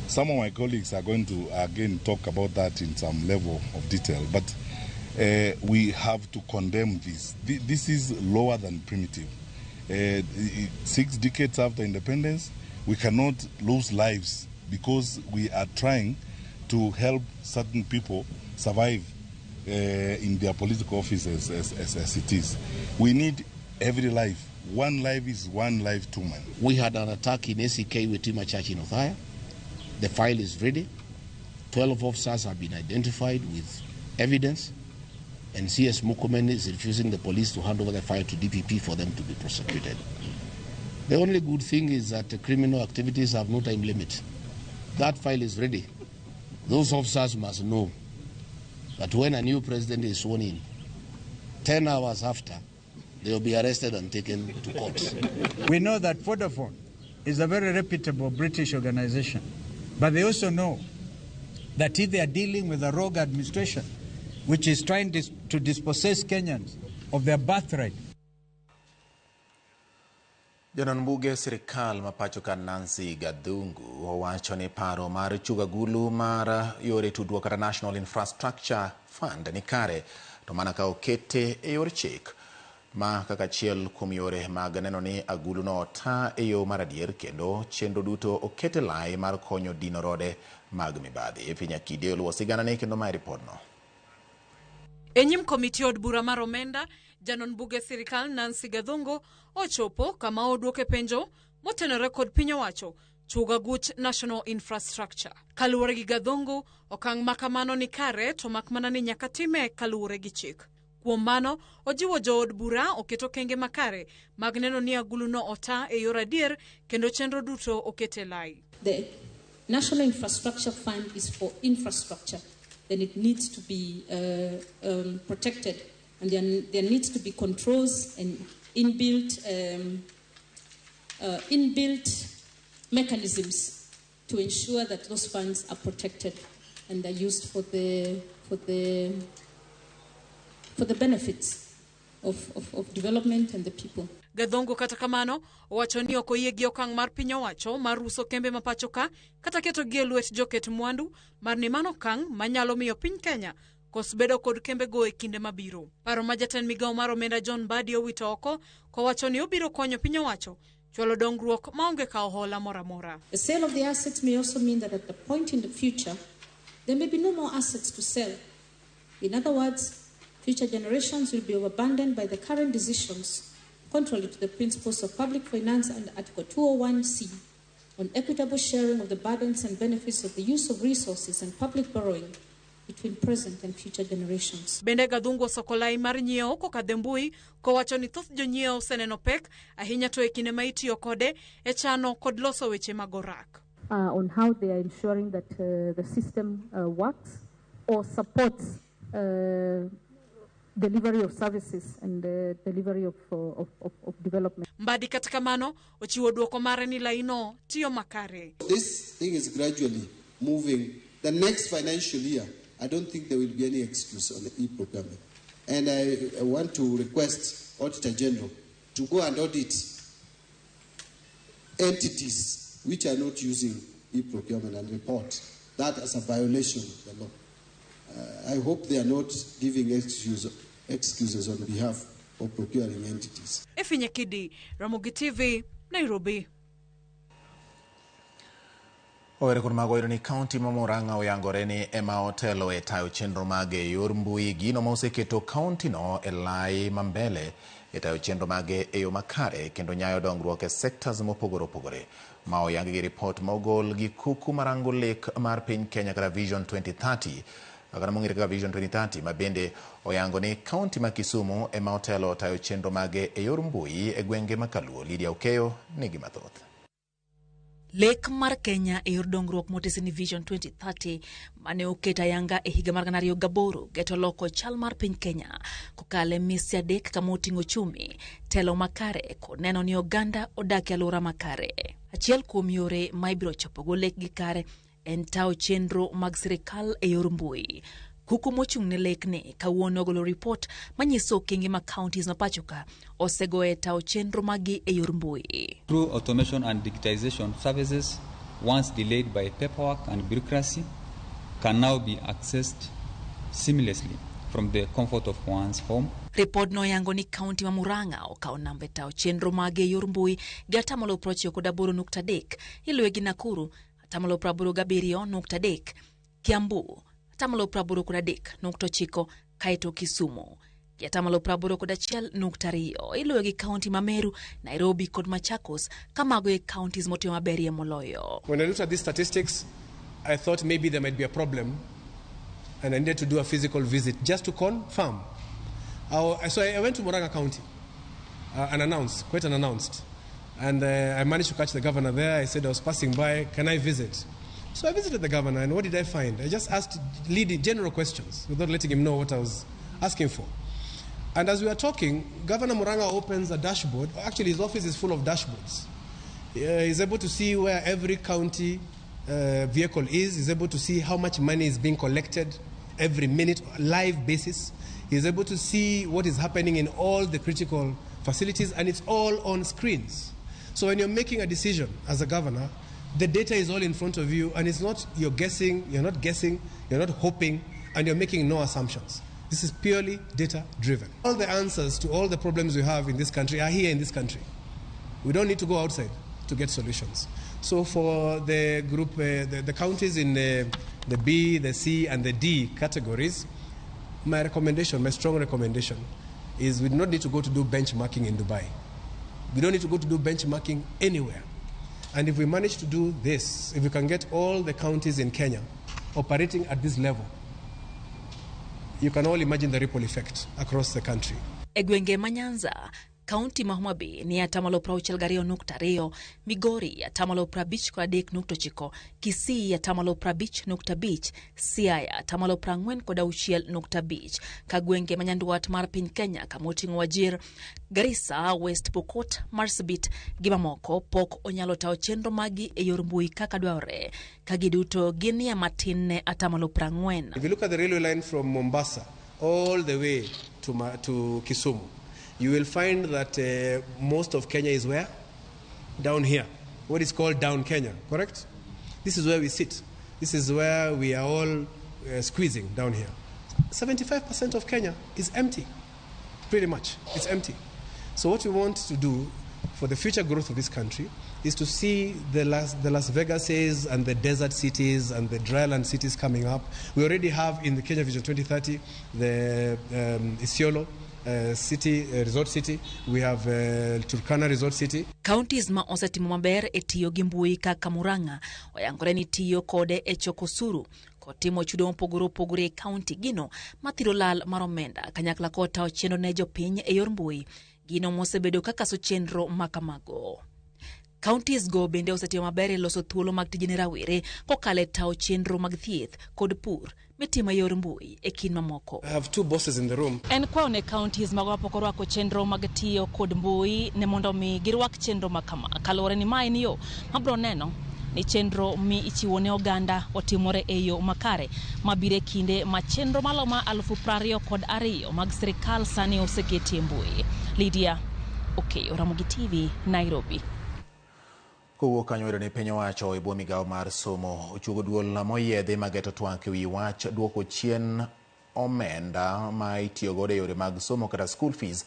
S28: Some of my colleagues are going to again talk about that in some level of detail, but we have to condemn this. This is lower than primitive. 6 decades after independence, we cannot lose lives because we are trying to help certain people survive in their political offices as it is. We need every life. One life is one life too many.
S29: We had an attack in ACK with Tima Church in Othaya. The file is ready. 12 officers have been identified with evidence, and CS Murkomen is refusing the police to hand over the file to DPP for them to be prosecuted. The only good thing is that the criminal activities have no time limit. That file is ready. Those officers must know that when a new president is sworn in, 10 hours after, they will be arrested and taken to court.
S30: We know that Vodafone is a very reputable British organization. But they also know that if they are dealing with a rogue administration, which is trying to dispossess Kenyans of their birthright.
S1: Janon buge sirikal mapacho ka Nancy Gadhungu owacho ni paro mar chuga gulu mar yore tudruok kata National Infrastructure Fund ni kare to mana ka okete e yor chik ma kaka chiel kuom yore mag neno ni agulu no ta e yo mar adier kendo chenro duto okete lai mar konyo dino rode mag mibadhi. E piny Akide oluwo sigana ne kendo mai report no.
S31: Enyim komiti od bura mar omenda, janon buge sirikal Nancy Gadhungu ochopo kama oduoke penjo motenore kod piny owacho Chugaguch National Infrastructure. Kaluwore gi Gathungu, okang' makamano ni kare to makmana ni nyaka time kaluwore gi chik. Kuom mano, ojiwo jood bura oketo kenge makare mag neno ni aguluno ota e yor adier kendo chenro duto okete lai.
S2: The National Infrastructure Fund is for infrastructure. Then it needs to be protected, and there needs to be controls and inbuilt mechanisms to ensure that those funds are protected and are used for the benefits of development and the people.
S31: Gathungu kata kamano owacho ni ok oyie gi okang' mar piny owacho mar uso kembe mapacho ka kata keto gi e lwet joket mwandu mar ni mano okang' manyalo miyo piny Kenya kos bedo kod kembe go e kinde mabiro. Paro ma jatend migawo mar omenda John Mbadi owito oko kowacho ni obiro konyo piny owacho chwalo dongruok maonge kawo hola moramora.
S2: The sale of the assets may also mean that at the point in the future there may be no more assets to sell. In other words, future generations will be overburdened by the current decisions contrary to the principles of public finance and Article 201C on equitable sharing of the burdens and benefits of the use of resources and public borrowing between present and future generations.
S31: Bende Gathungu sokolai mar nyiewo kokadhe mbui kowacho ni thoth jonyiewo oseneno pek ahinya to e kinde ma itiyo kode e chano kod loso weche mag orak.
S2: On how they are ensuring that the system works or supports delivery of services and delivery of development.
S31: Mbadi kata kamano ochiwo duoko mare ni laino tiyo makare.
S3: This thing is gradually moving. The next financial year, I don't think there will be any excuse on the e-procurement. And I want to request Auditor General to go and audit entities which are not using e-procurement and report that as a violation of the law. I hope they are not giving excuses on behalf of procuring entities.
S31: Efinye Kidi, Ramogi TV, Nairobi.
S1: Owere kun mago ni county ma Murang'a oyangore ni ema otelo e tayo chenro mage yor mbui gino ma oseketo county no e lai mambele e tayo chenro mage e yo makare kendo nyayo dongruok e sectors mopogore opogore. Ma oyangi gi report mogol gi kuku marango lek mar piny Kenya kata Vision 2030. Akana mongire kaka Vision 2030 mabende oyango ni county ma Kisumu ema otelo tayo chenro mage e yor mbui e gwenge makaluo. Lydia Okeyo nigi mathoth.
S26: Lek mar Kenya e yor dongruok motese ni Vision 2030 mane oketa yanga e higa mar 2008 geto loko chal mar piny Kenya kokale misi adek kama oting'o chumi, telo makare kod neno ni oganda odak e alwora makare. Achiel kuom yore ma ibiro chopogo lek gi kare en tayo chenro mag sirikal e yor mbui. Kuku mochung' ne lek ne kawuono ogolo report manyiso okenge ma counties ma pachoka osego e tayo chenro magi e yor mbui.
S7: Through automation and digitization, services once delayed by paperwork and bureaucracy can now be accessed seamlessly from the comfort of one's home.
S26: Report no yango ni county ma Murang'a okawo namba tayo chenro mage e yor mbui gi 98.3, iluwe gi Nakuru 87.3, Kiambu 83.9, kaito Kisumu 81.2, iluwe gi county ma Meru, Nairobi kod Machakos kamago e counties motiyo maberie moloyo.
S8: When I looked at these statistics, I thought maybe there might be a problem and I needed to do a physical visit just to confirm. So I went to Murang'a County, unannounced. And I managed to catch the governor there. I said I was passing by, can I visit? So I visited the governor, and what did I find? I just asked leading general questions without letting him know what I was asking for. And as we were talking, Governor Murang'a opens a dashboard. Actually, his office is full of dashboards. He's able to see where every county vehicle is. He's able to see how much money is being collected every minute, live basis. He's able to see what is happening in all the critical facilities, and it's all on screens. So when you're making a decision as a governor, the data is all in front of you, and it's not you're not guessing, you're not hoping, and you're making no assumptions. This is purely data driven. All the answers to all the problems we have in this country are here in this country. We don't need to go outside to get solutions. So for the group, the counties in the B, the C, and the D categories, my strong recommendation is we do not need to go to do benchmarking in Dubai. We don't need to go to do benchmarking anywhere. And if we manage to do this, if we can get all the counties in Kenya operating at this level, you can all imagine the ripple effect across the country.
S26: Egwenge Manyanza, County ma Homa Bay ni atamalo 62.2, Migori atamalo 53.9, Kisii atamalo 50.5, Siaya atamalo 40.6, Kagwenge Manyanduat mar piny Kenya kamoting'o Wajir, Garissa, West Pokot, Marsabit gi mamoko pok onyalo tawo chenro magi e yor mbui kaka dwarore, ka giduto ginie matin ne atamalo 40.
S8: If you look at the railway line from Mombasa all the way to Kisumu, you will find that most of Kenya is where? Down here. What is called down Kenya, correct? This is where we sit. This is where we are all squeezing down here. 75% of Kenya is empty. Pretty much. It's empty. So what we want to do for the future growth of this country is to see the Las Vegases and the desert cities and the dryland cities coming up. We already have in the Kenya Vision 2030 the Isiolo resort city. We have Turkana resort city.
S26: Counties ma osetimo maber e tiyo gi mbui kaka Murang'a oyangore ni tiyo kode e choko osuru kotimo chudo mopogore opogore e county gino mathiro lal mar omenda kanyakla kota chenro ne jopiny e yor mbui gino mosebedo kaka so chenro makamago. Counties go bende osetiyo maber e loso thuolo mag tijene rawere kokale tawo chenro mag thieth kod pur mitima yor mbui e kin mamoko.
S8: I have two bosses in the room.
S26: En kwaone counties mag wapokorwako chenro mag tiyo kod mbui ne mondo mi girwak chenro makama kalore ni mae ni yo mabro neno ni chenro mi ichiwo ne oganda otimore e yo makare mabire kinde ma chenro malo ma 2022 mag sirikal sani oseketi mbui. Lydia Okeyo, Ramogi TV, Nairobi.
S1: Kowuok kanyo ne piny owacho e bwo migawo mar somo ochugo duol moyiedhi mageto twak ewi wach duoko chien omenda ma itiyo godo e yore mag somo kata school fees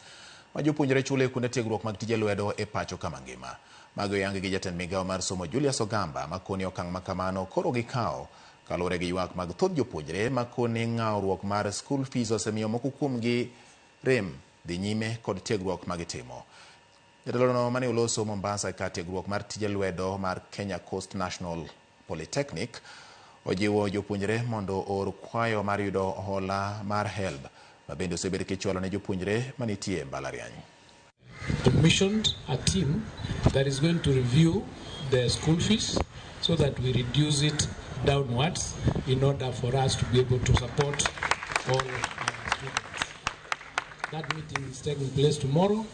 S1: ma jopuonjre chulo e kuonde tiegruok mag tije lwedo e pacho kama ngima. Mago yangi gi jatend migawo mar somo Julius Ogamba makoni okang' makamano koro gikawo kalore gi ywak mag thoth jopuonjre makoni ng'awruok mar school fees osemiyo moko kuomgi rem dhi nyime kod tiegruok magitimo. Jatelo mane oloso Mombasa ka tiegruok mar tije lwedo mar Kenya Coast National Polytechnic ojiwo jopuonjre mondo or kwayo mar yudo hola mar HELB mabende osebed kichwalo ne jopuonjre manitie mbalariany.
S9: Commissioned a team that is going to review the school fees so that we reduce it downwards in order for us to be able to support all students. That meeting is taking place tomorrow,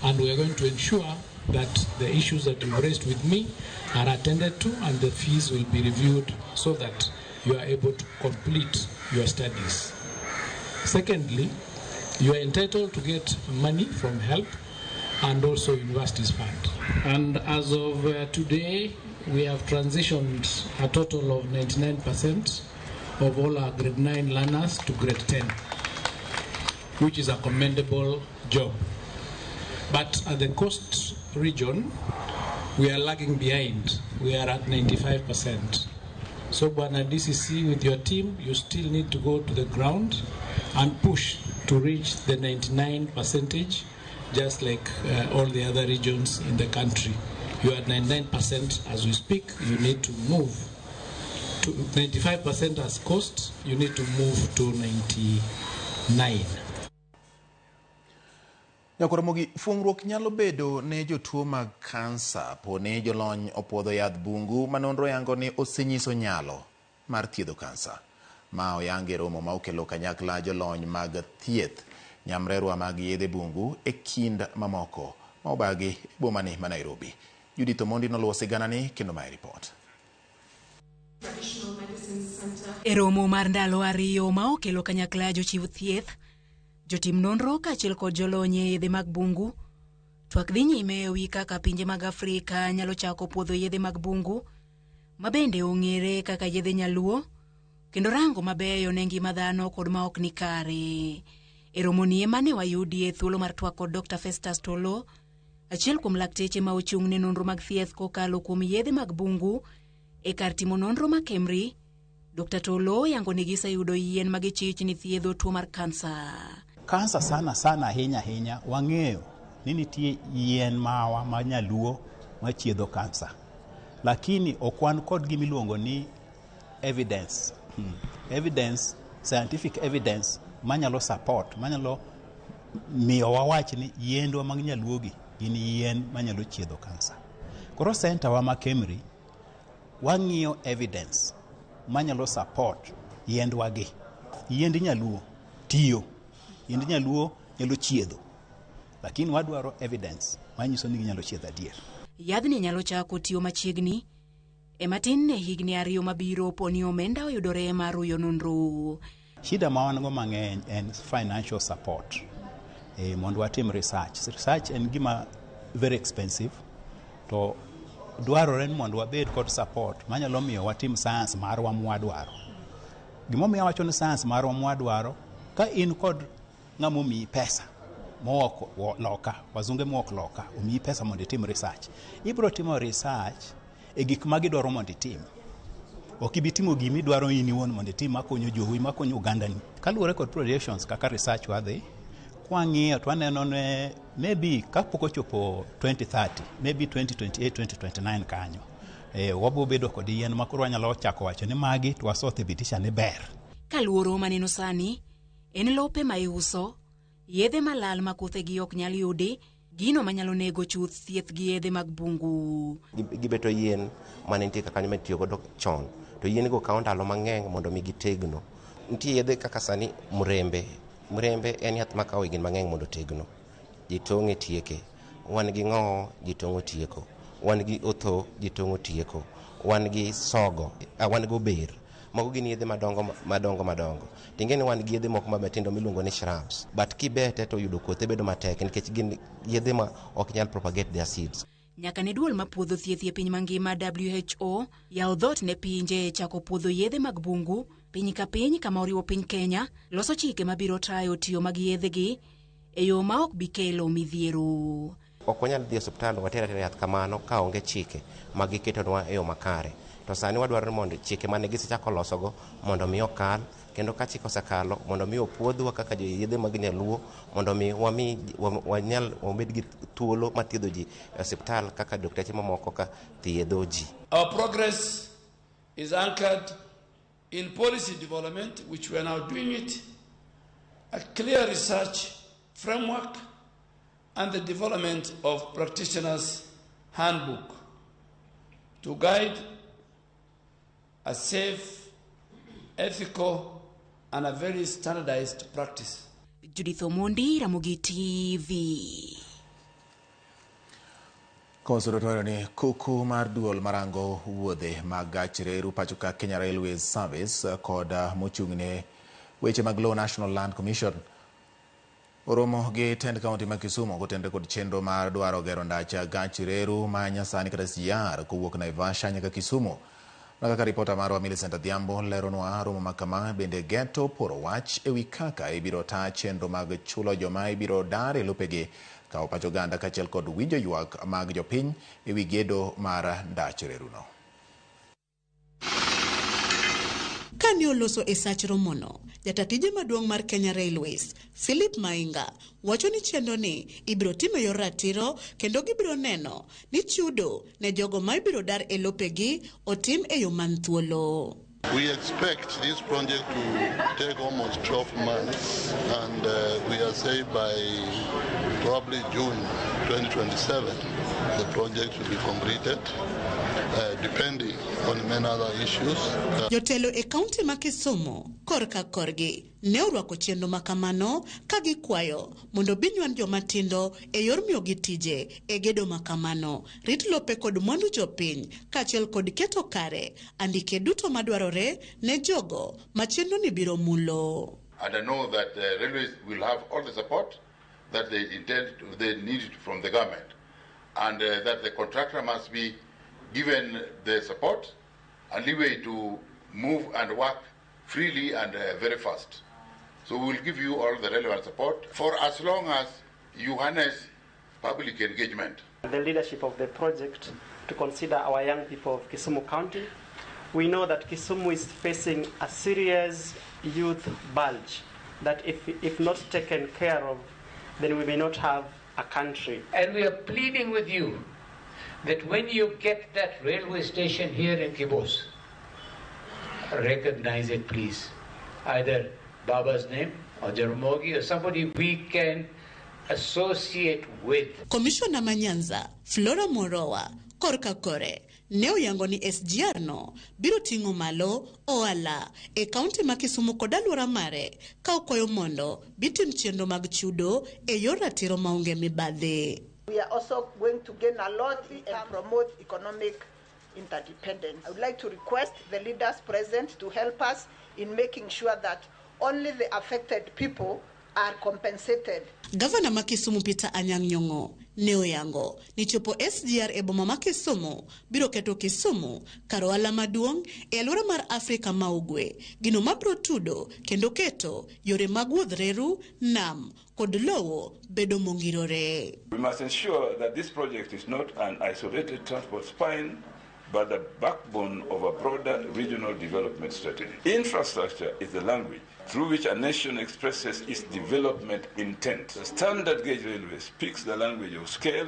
S9: and we are going to ensure that the issues that you raised with me are attended to and the fees will be reviewed so that you are able to complete your studies. Secondly, you are entitled to get money from HELP and also Universities Fund. And as of today, we have transitioned a total of 99% of all our grade 9 learners to grade 10, which is a commendable job. But at the coast region, we are lagging behind. We are at 95%. So, Bwana DCC, with your team, you still need to go to the ground and push to reach the 99%, just like all the other regions in the country. You are at 99% as we speak. You need to move to 95% as coast. You need to move to 99.
S1: Nyakoromogi fungruok nyalo bedo ne jotuo mag kansa pone jolony opwodho yadh bungu manonro yango ni osenyiso nyalo mar thiedho kansa. Ma oyange romo ma okelo kanyakla jolony mag thieth nyamrerwa mag yedhe bungu e kind mamoko ma obagi bomani ma Nairobi. Judith Omondi noluwo siganani kendo mae report.
S26: E romo mar ndalo ariyo ma okelo kanyakla jochiw thieth, jotim nonro kaachiel kod jolony e yedhe mag bungu, twak dhi nyime ewi kaka pinje mag Afrika nyalo chako puodho yedhe mag bungu, ma bende ong'ere kaka yedhe nyaluo, kendo rango mabeyo ne ngima dhano kod ma ok ni kare. E romo ni ema ne wayudie thuolo mar twak kod Dr. Festus Tolo, achiel kuom lakteche ma ochung' ne nonro mag thieth kokalo kuom yedhe mag bungu e kar timo nonro ma Kemri. Dr. Tolo yango ni giseyudo yien ma gichich ni thiedho tuo mar kansa.
S10: Kansa sana ahinya wang'eyo ni nitie yien mawa ma nyaluo ma chiedho kansa. lakini okwan kod gimiluongo ni evidence. Evidence, scientific evidence manyalo support, manyalo miyo wawach ni yendwa mag nyaluogi gin yien manyalo chiedho kansa. Koro center wa ma KEMRI wang'iyo evidence manyalo support yendwa gi. Yiend nyaluo tiyo, yiend nyaluo nyalo chiedho, lakini wadwaro evidence manyiso ni ginyalo chiedho adier.
S26: Yadhni nyalo chako tiyo machiegni e matin ne higni 2 mabiro poni omenda oyudore mar ruyo nonro.
S10: Shida ma wan go mang'eny en financial support. Mondo watim research. Research en gima very expensive. To dwarore ni mondo wabed kod support manyalo miyo watim science marwa mwadwaro. Gimomiyo wacho ni science marwa mwadwaro, ka in kod ng'amo miyi pesa moko loka, wazunge moko loka, omiyi pesa mondo itim research. Ibro timo research e gik ma gidwaro mondo itim. Ok ibi timo gimi idwaro in iwuon mondo itim makonyo jowi, makonyo ogandani. Kaluwore kod projections kaka research wadhi, kwang'iyo to waneno ne maybe kapok ochopo 2030, maybe 2028, 2029 kanyo. Wabo bedo kod yien makoro wanyalo chako wacho ni magi to wasothibitisha ni ber.
S26: Kaluoro maneno sani en lope ma iuso, yedhe malal ma kothegi ok nyal yudi, gino manyalo nego chuth thieth gi yedhe mag bungu.
S4: Gibeto yien mane nitie kaka nyama tiyo godo chon, to yien go kawo ndalo mang'eny mondo mi gitegno. Nitie yedhe kaka sani mrembe. Mrembe en yath makawo higni mang'eny mondo tegno. Ji tong'e tieke. Wan gi ng'o, ji tong'o tieko. Wan gi otho, ji tong'o tieko. Wan gi sogo, wan go ber. Mago gin yedhe madongo. Tingeni wan gi yedhe moko matindo miluongo ni shrubs. But kibete to yudo kothe bedo matek nikech gin yedhe ma ok nyal propagate their seeds.
S26: Nyaka ne duol ma puodho thieth e piny mangima WHO yawo dhot ne pinje chako puodho yedhe mag bungu. Piny ka piny kama oriwo piny Kenya loso chike mabiro tayo tiyo mag yedhegi e yo ma ok bi kelo midhiero.
S4: Ok wanyal dhi e osiptal watera yath kamano ka onge chike ma giketonwa e yo makare. To sani wadwaro mondo chike mane gisechako losogo mondo mi okal, kendo ka chike osekalo mondo mi opuodhwa kaka yedhe mag nyaluo, mondo mi wanyal omed gi thuolo mathiedho ji e osiptal kaka dokteche mamoko ka thiedho ji.
S11: Our progress is anchored in policy development, which we are now doing it, a clear research framework, and the development of practitioners' handbook to guide a safe, ethical, and a very standardized practice.
S26: Judith Omondi, Ramogi TV.
S1: Konservatorio ni kuku mar duol marango wuodhe mag gach reru pacho ka Kenya Railways Service kod mochung'ne weche mag Law National Land Commission oromo gi tend kaunti ma Kisumu kotende kod chenro mar dwaro gero ndacha gach reru ma nyasani kata SGR kowuok Naivasha nyaka Kisumu. Kaka ripota marwa Millicent Adhiambo leronwa romo makama bende geto poro wach ewi kaka ibiro taa chenro mag chulo joma ibiro dar e lopegi ka opacho ganda kachiel kod winjo ywak mag jopiny ewi gedo mar ndach reruno.
S12: Kani oloso e sach romono, jatatije maduong' mar Kenya Railways, Philip Mainga, wacho ni chenro ni ibiro time yor ratiro kendo gibiro neno ni chudo ne jogo ma ibiro dar e lopegi otim e yo man thuolo.
S13: We expect this project to take almost 12 months, and we are saying by probably June 2027 the project will be completed, depending on many other issues.
S12: Jotelo e kaunti ma Kisumu korka korgi ne orwako chenro makamano ka gikwayo mondo binywan jomatindo e yor miyo gi tije e gedo makamano, rit lope kod mwandu jopiny kachiel kod keto kare andike duto madwarore ne jogo ma chenro ni biro mulo.
S14: And I know that the railways will have all the support that they need from the government, and that the contractor must be given the support and leeway to move and work freely and very fast. So we will give you all the relevant support for as long as you harness public engagement.
S15: The leadership of the project to consider our young people of Kisumu County. We know that Kisumu is facing a serious youth bulge that if not taken care of, then we may not have a country.
S16: And we are pleading with you
S5: that when you get that railway station here in Kibos, recognize it, please. Either Baba's name or Jaramogi or somebody we can associate with.
S12: Commissioner Manyanza, Flora Morowa, Korka Kore, Neo yango ni SGR no, biro tingo malo, oala, e kaunti ma Kisumu kod aluora mare, ka okoyo mondo, bitim chenro mag chudo, e yor ratiro maonge mibadhi.
S6: We are also going to gain a lot and promote economic interdependence. I would like to request the leaders present to help us in making sure that only the affected people are compensated.
S12: Governor Makisumu Peter Anyang' Nyong'o, Neo yango, ni chopo SGR e boma ma Kisumu, biro keto Kisumu, karo ohala maduong' e aluora mar Afrika ma Ugwe, gino mabro tudo, kendo keto, yore mag wuodh reru, nam, kod lowo, bedo mongirore.
S16: We must ensure that this project is not an isolated transport spine, but the backbone of a broader regional development strategy. Infrastructure is the language through which a nation expresses its development intent. The standard gauge railway speaks the language of scale,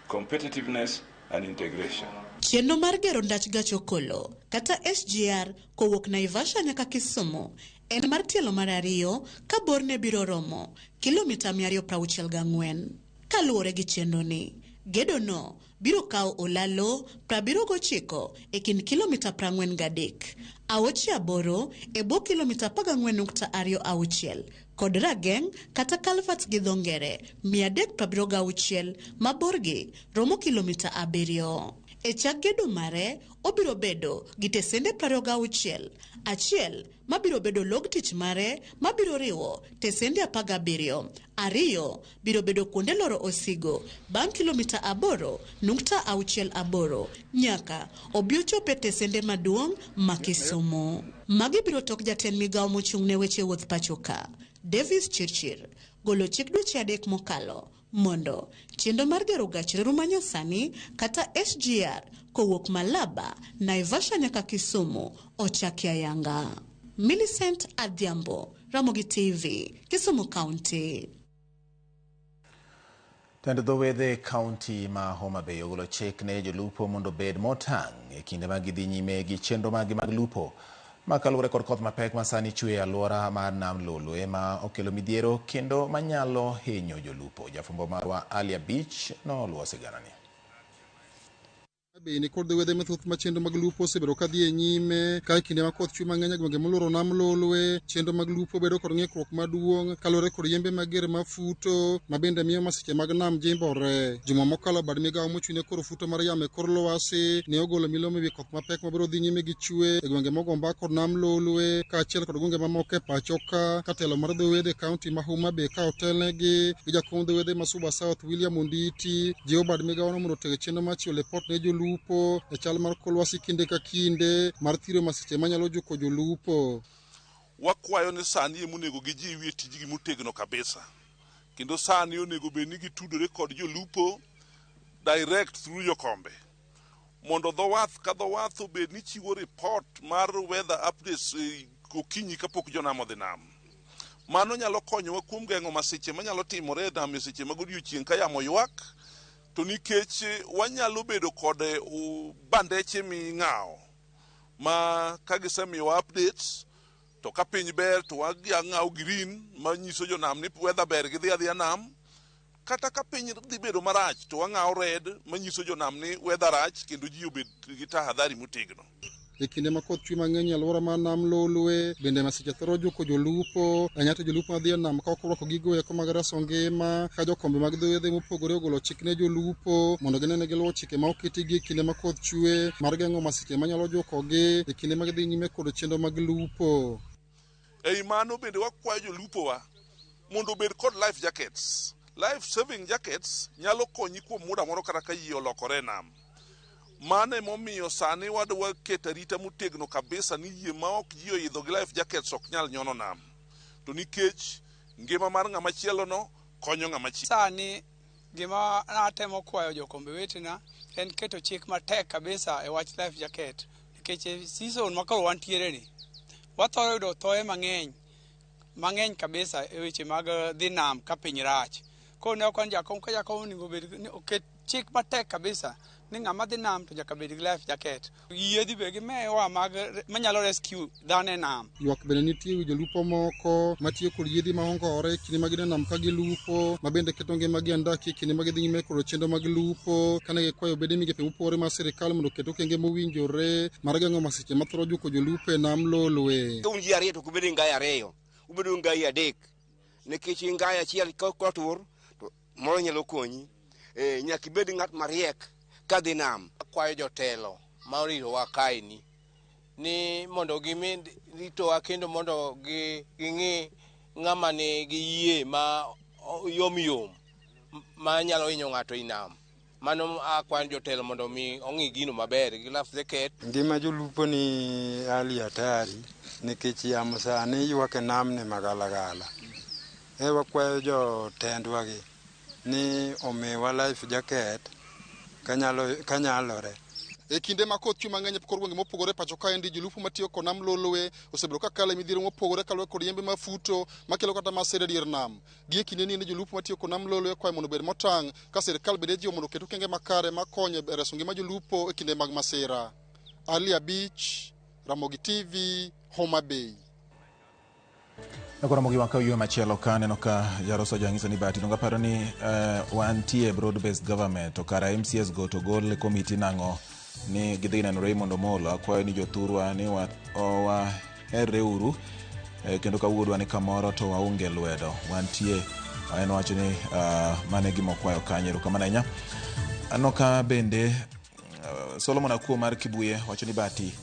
S16: competitiveness, and integration.
S12: Chenro mar gero ndach gach okolo, kata SGR, kowuok Naivasha nyaka Kisumu, en mar tielo mar ariyo, ka borne biro romo, kilomita 264. Kaluwore gi chenro ni, gedo no biro kawo olalo 79 e kind kilomita 43, aochi aboro e bwo kilomita 14.26, kod rageng' kata Calvert gi dho ngere 376 maborgi romo kilomita 7. E chak gedo mare, obiro bedo gi tesende 26, achiel mabiro bedo log tich mare mabiro riwo tesende 17, ariyo biro bedo kuonde loro osigo bang' kilomita 8.68 nyaka obiochope tesende maduong' ma Kisumu. Magi biro tok jatend migawo mochung' ne weche wuoth pachoka, Davis Chirchir, golo chik dweche 3 mokalo mondo chenro mar gero gach reru manyasani kata SGR kowuok Malaba, Naivasha nyaka Kisumu ochaki ayanga. Millicent Adhiambo, Ramogi TV, Kisumu County.
S1: Tend dho wedhe kaunti ma Homa Bay ogolo chik ne jolupo mondo bed motang' e kinde ma gidhi nyime gi chenro mag lupo. Makalure kod koth mapek masani chwe e aluora mar nam Lolwe ma okelo midhiero kendo manyalo hinyo jolupo. Jafumbo marwa Alia Beach noluwo sigana ni.
S17: Bende kod wedhe mathoth ma chenro mag lupo osebedo ka dhi e nyime ka kinde ma koth chwe mang'eny gwenge molworo nam Lolwe. Chenro mag lupo bedo kod ng'ikruok maduong' kaluwore kod yembe mager mafuto ma bende miyo masiche mag nam jimbore. Juma mokalo bad migawo mochune koro futo mar yamo e kor lwasi ne ogolo milome ewi koth mapek mabiro dhi nyime gi chwe e gwenge mogomba kod nam Lolwe kaachiel kod gwenge mamoko e pacho ka telo mar dho wedhe kaunti ma Homa Bay ka otelnegi gi jakom dho wedhe ma Suba South William Onditi. Jiwo bad migawo no mondo oteg chenro mar chiwo lipot ne jolupo e chal mar kor lwasi kinde ka kinde mar thiro masiche manyalo juko jolupo.
S18: Wakwayo ni sani monego gijiwi e tijgi motegno kabisa, kendo sani onego bed ni gitudore kod jolupo direct through jokombe mondo dho wath ka dho wath obed ni chiwo report mar weather updates okinyi kapok jonam odhi nam. Mano nyalo konyowa kuom geng'o masiche manyalo timore e nam e seche mag odiechieng' ka yamo ywak, to nikech wanyalo bedo kod bandeche ming'awo ma ka gisemiyowa updates to ka piny ber to wang'awo green manyiso jonam ni weather ber gidhi adhiya nam, kata ka piny dhi bedo marach to wang'awo red manyiso jonam ni weather rach kendo ji obed gi tahadhari motegno.
S17: E kinde ma koth chwe mang'eny e alwora mar nam Lolwe bende masiche thoro juko jolupo, anyato jolupo madhi e nam ka ok orwako gigo eko mag reso ngima, ka jokombe mag dho wedhe mopogore ogolo chik ne jolupo mondo ginene giluwo chike ma oketigi e kinde ma koth chwe mar geng'o masiche manyalo jukogi e kinde ma gidhi nyime kod chenro mag lupo.
S18: Ei mano bende wakwayo jolupowa mondo obed kod life jackets. Life saving jackets nyalo konyi kuom muda moro kata ka yie olokore e nam. Mano emomiyo sani wadwa keto arita motegno kabisa ni yie ma ok ji oidho gi life jackets ok nyal nyono nam, to nikech ngima mar ng'ama chielo no konyo ng'ama chielo.
S19: Sani gima natemo kwayo jokombe wetena en keto chik matek kabisa e wach life jacket, nikech season ma koro wantiere ni wathoro yudo thoe mang'eny kabisa e weche mag dhi nam ka piny rach. Koro ne okon jakom ka jakom onego bed oket chik matek kabisa ni ng'ama dhi nam to nyaka bed gi life jacket. Yiedhi be gi mewa manyalo rescue dhano e nam.
S17: Ywak bende nitie wi jolupo moko matiyo kod yiedhi maongore kinde mag nam ka gilupo, ma bende keto ngimagi andaki kinde mag dhi nyime kod chenro mag lupo, kane gikwayo bede migepe mopogore mar sirikal mondo oket okenge mowinjore mar geng'o masiche mathoro juko jolupo e nam lolwe.
S2: Un ji ariyo to kubedi ngai ariyo, ubedo ngai adek, nikech ngai achiel kotur to moro nyalo konyi. Nyaka ibed ng'at mariek ka dhi nam.
S20: Akwayo jotelo ma oritowa kaeni ni mondo gimi ritowa kendo mondo ging'i ng'ama ni gi yie ma yom ma nyalo hinyo ng'ato i nam. Mano akwayo jotelo mondo mi ong'i gino maber gi life jacket.
S21: Ngima jolupo ni hali hatari nikech yamo sani ywak e nam ni magalagala. Wakwayo jotendwa gi ni omiwa life jacket kanyalore.
S17: E kinde ma koth chwe mang'eny kor gwenge mopogore pacho kaendi, jolupo matiyo kod nam lolwe osebedo ka kalo midhiero mopogore kaluwore kod yembe mafuto makelo kata masira dier nam. Gie kinde ni jolupo matiyo kod nam lolwe kwayo mondo obed motang' ka sirikal bende jiwo mondo oket okenge makare makonyo e reso ngima jolupo e kinde mag masira. Ali Abich, Ramogi TV, Homa Bay.
S1: Nakora mogi waka yo machielo ka neno ka jaroso jangisa ni bati nonga paro ni wantie broad based government to kara MCS go to gol committee nango ni gidhina no Raymond Omolo akwayo ni jothurwa ni wa ereuru kendo kawuodwa ni kamoro to waunge lwedo wantie en wacho ni mane gimo kwayo kanyeru kama nanya anoka bende Solomon Akuo mar Kibuye wacho ni bati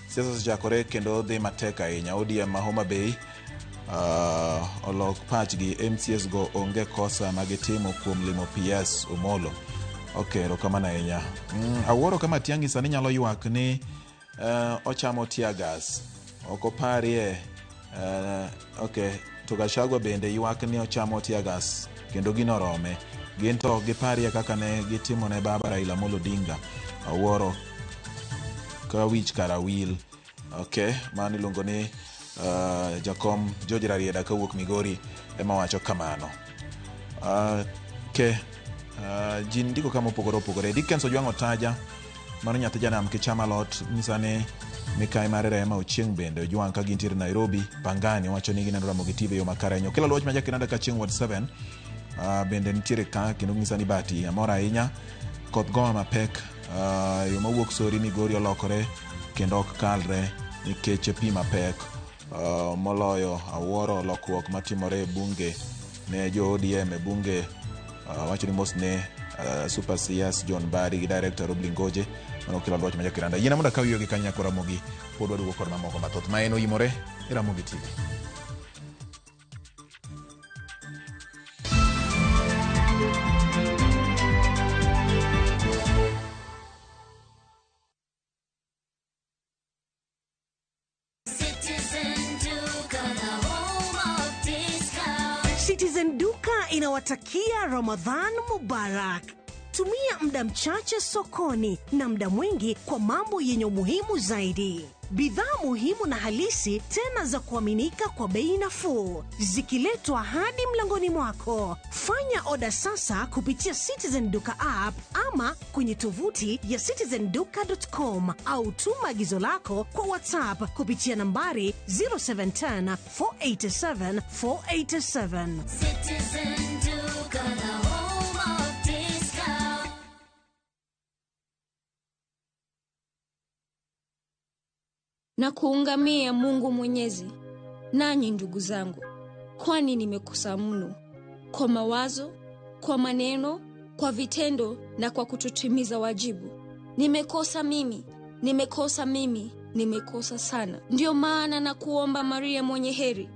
S1: siasa sijakore kendo dhi mateka ahinya. ODM ma Homa Bay olok pachgi MCS go onge kosa magitimo kuom limo PS Omolo. Okay, rokamana ahinya. Awuoro kama Tiang'i sani nyalo ywak ni ochamo tear gas. Okoparie okay, to Gachagua bende ywak ni ochamo tear gas kendo gino rome. Ginto giparie kaka ne gitimo ne baba Raila Amolo Odinga. Awuoro ka wich kara wil. Okay, mani luongo ni Jakom George Rarieda ka wuok Migori ema wacho kamano. Okay, jin ndiko kama opogore. Dickens Ojwang' Otaja mano nyathi janam kichama lot nyisane Mikai Marera ema Ochieng' bende Ojwang' ka gintiere Nairobi Pangani wacho ni gineno Ramogi TV yo makarenyo. Kila loch ma jakinanda ka chieng' Ward 7 bende nitiere ka kendo nyisani bati amora ahinya koth goa mapek yo mawuok Sori Migori olokore kendo ok kalre nikech pi mapek moloyo. Awuoro lokruok matimore bunge ne jo ODM bunge wacho ni mos ne Super CS John Bari gi Director Oblingoje mano kila loch ma jakiranda yiena mondo kawiyo gi kanya kora Ramogi pod wadugo kod mamoko mathoth ma en oyimore e Ramogi TV.
S22: Citizen Duka inawatakia Ramadhan Mubarak. Tumia muda mchache sokoni na muda mwingi kwa mambo yenye umuhimu zaidi. Bidhaa muhimu na halisi tena za kuaminika kwa bei nafuu zikiletwa hadi mlangoni mwako. Fanya oda sasa kupitia Citizen Duka app ama kwenye tovuti ya citizenduka.com au tuma agizo lako kwa WhatsApp kupitia nambari 0710 487 487.
S23: Citizen Duka, the home of discount.
S24: Na kuungamia Mungu Mwenyezi, nanyi ndugu zangu, kwani nimekosa mno kwa mawazo, kwa maneno, kwa vitendo na kwa kutotimiza wajibu. Nimekosa mimi, nimekosa sana. Ndio maana na kuomba Maria mwenye heri,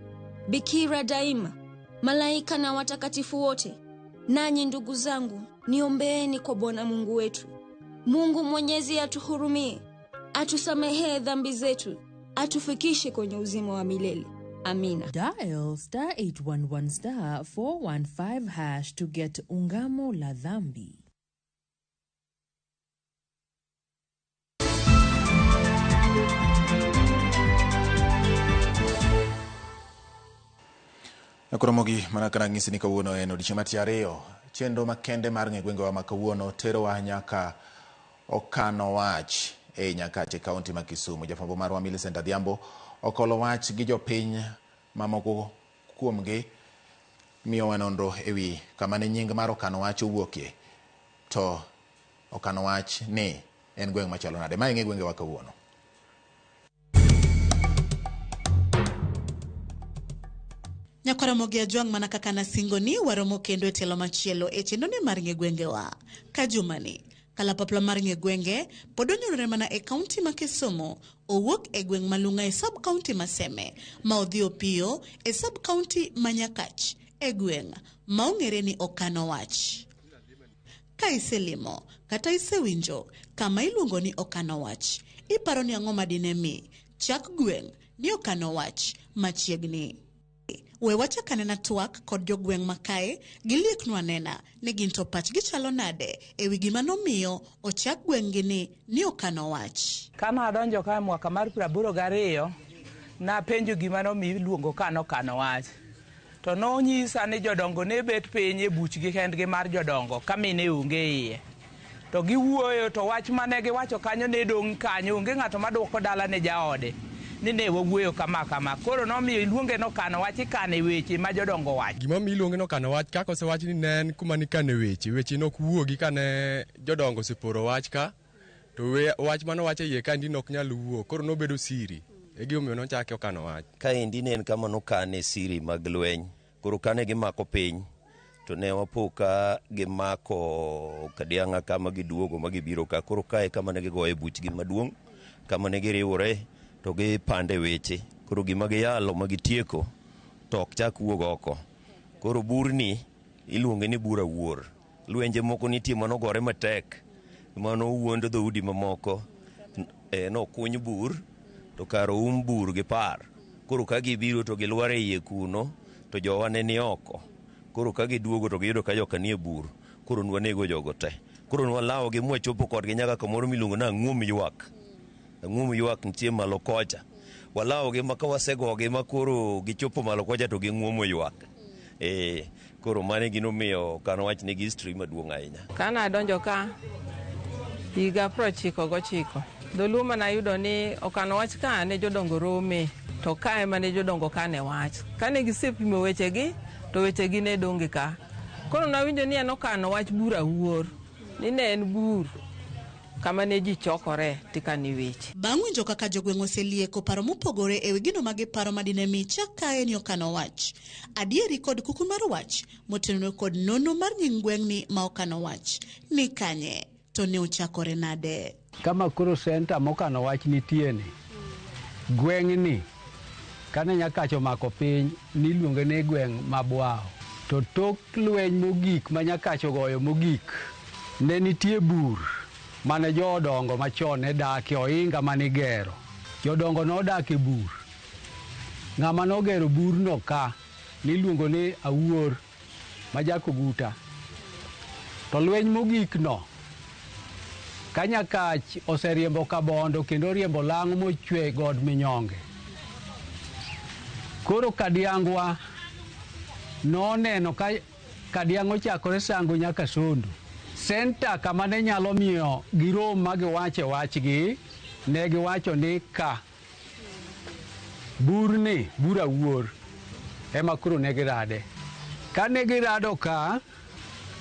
S24: Bikira daima, malaika na watakatifu wote, nanyi ndugu zangu, niombeeni kwa Bwana Mungu wetu. Mungu Mwenyezi atuhurumie, atusamehe dhambi zetu, atufikishe kwenye uzima wa milele. Amina.
S25: Dial *811 415# to get ungamo la dhambi.
S1: Nakoromogi manakana ngisi ni kawuono en odiochieng' mar ariyo. Chenro makende mar ng'e gwenge wa makawuono tero wa nyaka okano wach e Nyakache kaunti ma Kisumu. Jafwambo marwa Millicent Adhiambo okolo wach gi jopiny mamoko kuomgi miyo nonro ewi kama ne nying mar okano wach owuokie. To okano wach ni en gweng' machalo nade? Ma ng'e gwenge wa kawuono.
S12: Nyakoromogi ajwang' mana kaka nasingo ni waromo kendo e telo machielo e chenro ni mar ng'e gwenge wa. Kajumani kalapapla mar ng'e gwenge pod onyorore mana e kaunti ma Kisumu, owuok e gweng' malunga e sub kaunti ma Seme, ma odhi Opiyo e sub kaunti ma Nyakach e gweng' ma ong'ere ni okano wach. Ka iselimo kata isewinjo kama iluongo ni okano wach, iparo ni ang'o madine mi chak gweng' ni okano wach machiegni. We wacha kanena twak kod jogweng' makae gilieknwa nena ni gin to pachgi chalo nade ewi gima nomiyo ochak gweng'gi ni okano wach.
S3: Kama adonjo ka mwaka mar 82 napenjo gima nomiyo iluongo okano wach. To nonyisa ni jodongo ne bet piny e buchgi kendgi mar jodongo ka mine onge iye. To giwuoyo to wach mane giwacho kanyo ne dong' kanyo, onge ng'ato maduoko dala ne jaode ni ne wawuoyo kama. Koro nomiyo iluonge nokano wach, ikane weche ma jodongo wach.
S4: Gima mi iluonge nokano wach kaka osewach ni ne en kuma nikane weche nok wuogi kane jodongo oseporo wach ka, to wach manowacho iye ka ndi nok nyal wuok, koro nobedo siri. E gimomiyo nochake okano wach.
S7: Ka endi ne en kama nokane siri mag lweny, koro kane gimako piny to ne wapo ka gimako Kadianga kama giduogo ma gibiro ka, koro kae kama ne gigoye buchgi maduong', kama ne giriwore to gipande weche, koro gima giyalo ma gitieko to ok chak wuog oko. Koro burni iluonge ni bura wuor. Lwenje moko nitie manogore matek, mano wuondo dhoudi mamoko, nokuny bur to karo bur gi par. Koro ka gibiro to gilware iye kuno to jowa ne ni oko. Koro ka giduogo to giyudo ka joka nie bur, koro nwanego jogo te. Koro nwalawo gi mwachopo kodgi nyaka kamoro miluongo na ang'um ywak. Ang'um ywak nitie malo kocha. Walawo gi maka wasegogi ma koro gichopo malo kocha to ging'uomo ywak. Koro mane ginomiyo okano wach nigi history maduong' ahinya.
S8: Kana adonjo ka higa 99 dholuo nayudo ni okano wach ka ne jodongo rome, to ka ema ne jodongo kane wach. Kane gisepimo wechegi to wechegi ne donge ka. Koro nawinjo ni en okano wach bura wuor, ni ne en bur kama ne ji chokore tikani weche.
S12: Bang' winjo kaka jogweng' oselieko paro mopogore ewi gino ma giparo madine mi chak kae ni okano wach, adieri kod kuku mar wach motenore kod nono mar nying gweng'ni ma okano wach ni kanye to ne ochakore nade.
S9: Kama koro senta mokano wach nitieni, gweng'ni kane Nyakach omako piny niluonge ne gweng' Mabwao, to tok lweny mogik ma Nyakach ogoyo mogik ne nitie bur mane jodongo machon ne dake, ohinga mane gero. Jodongo nodak e bur. Ng'ama nogero burno ka niluongo ni Awuor ma Jakoguta. To lweny mogik no, ka Nyakach oseriembo Kabondo kendo riembo lang' mochwe God Minyonge, koro Kadiangwa noneno ka Kadiang' ochakore Sango nyaka Sondu. Senta kama ne nyalo miyo girom ma giwache wachgi, ne giwacho ni ka burni, bura wuor, ema koro ne girade. Ka ne girado ka,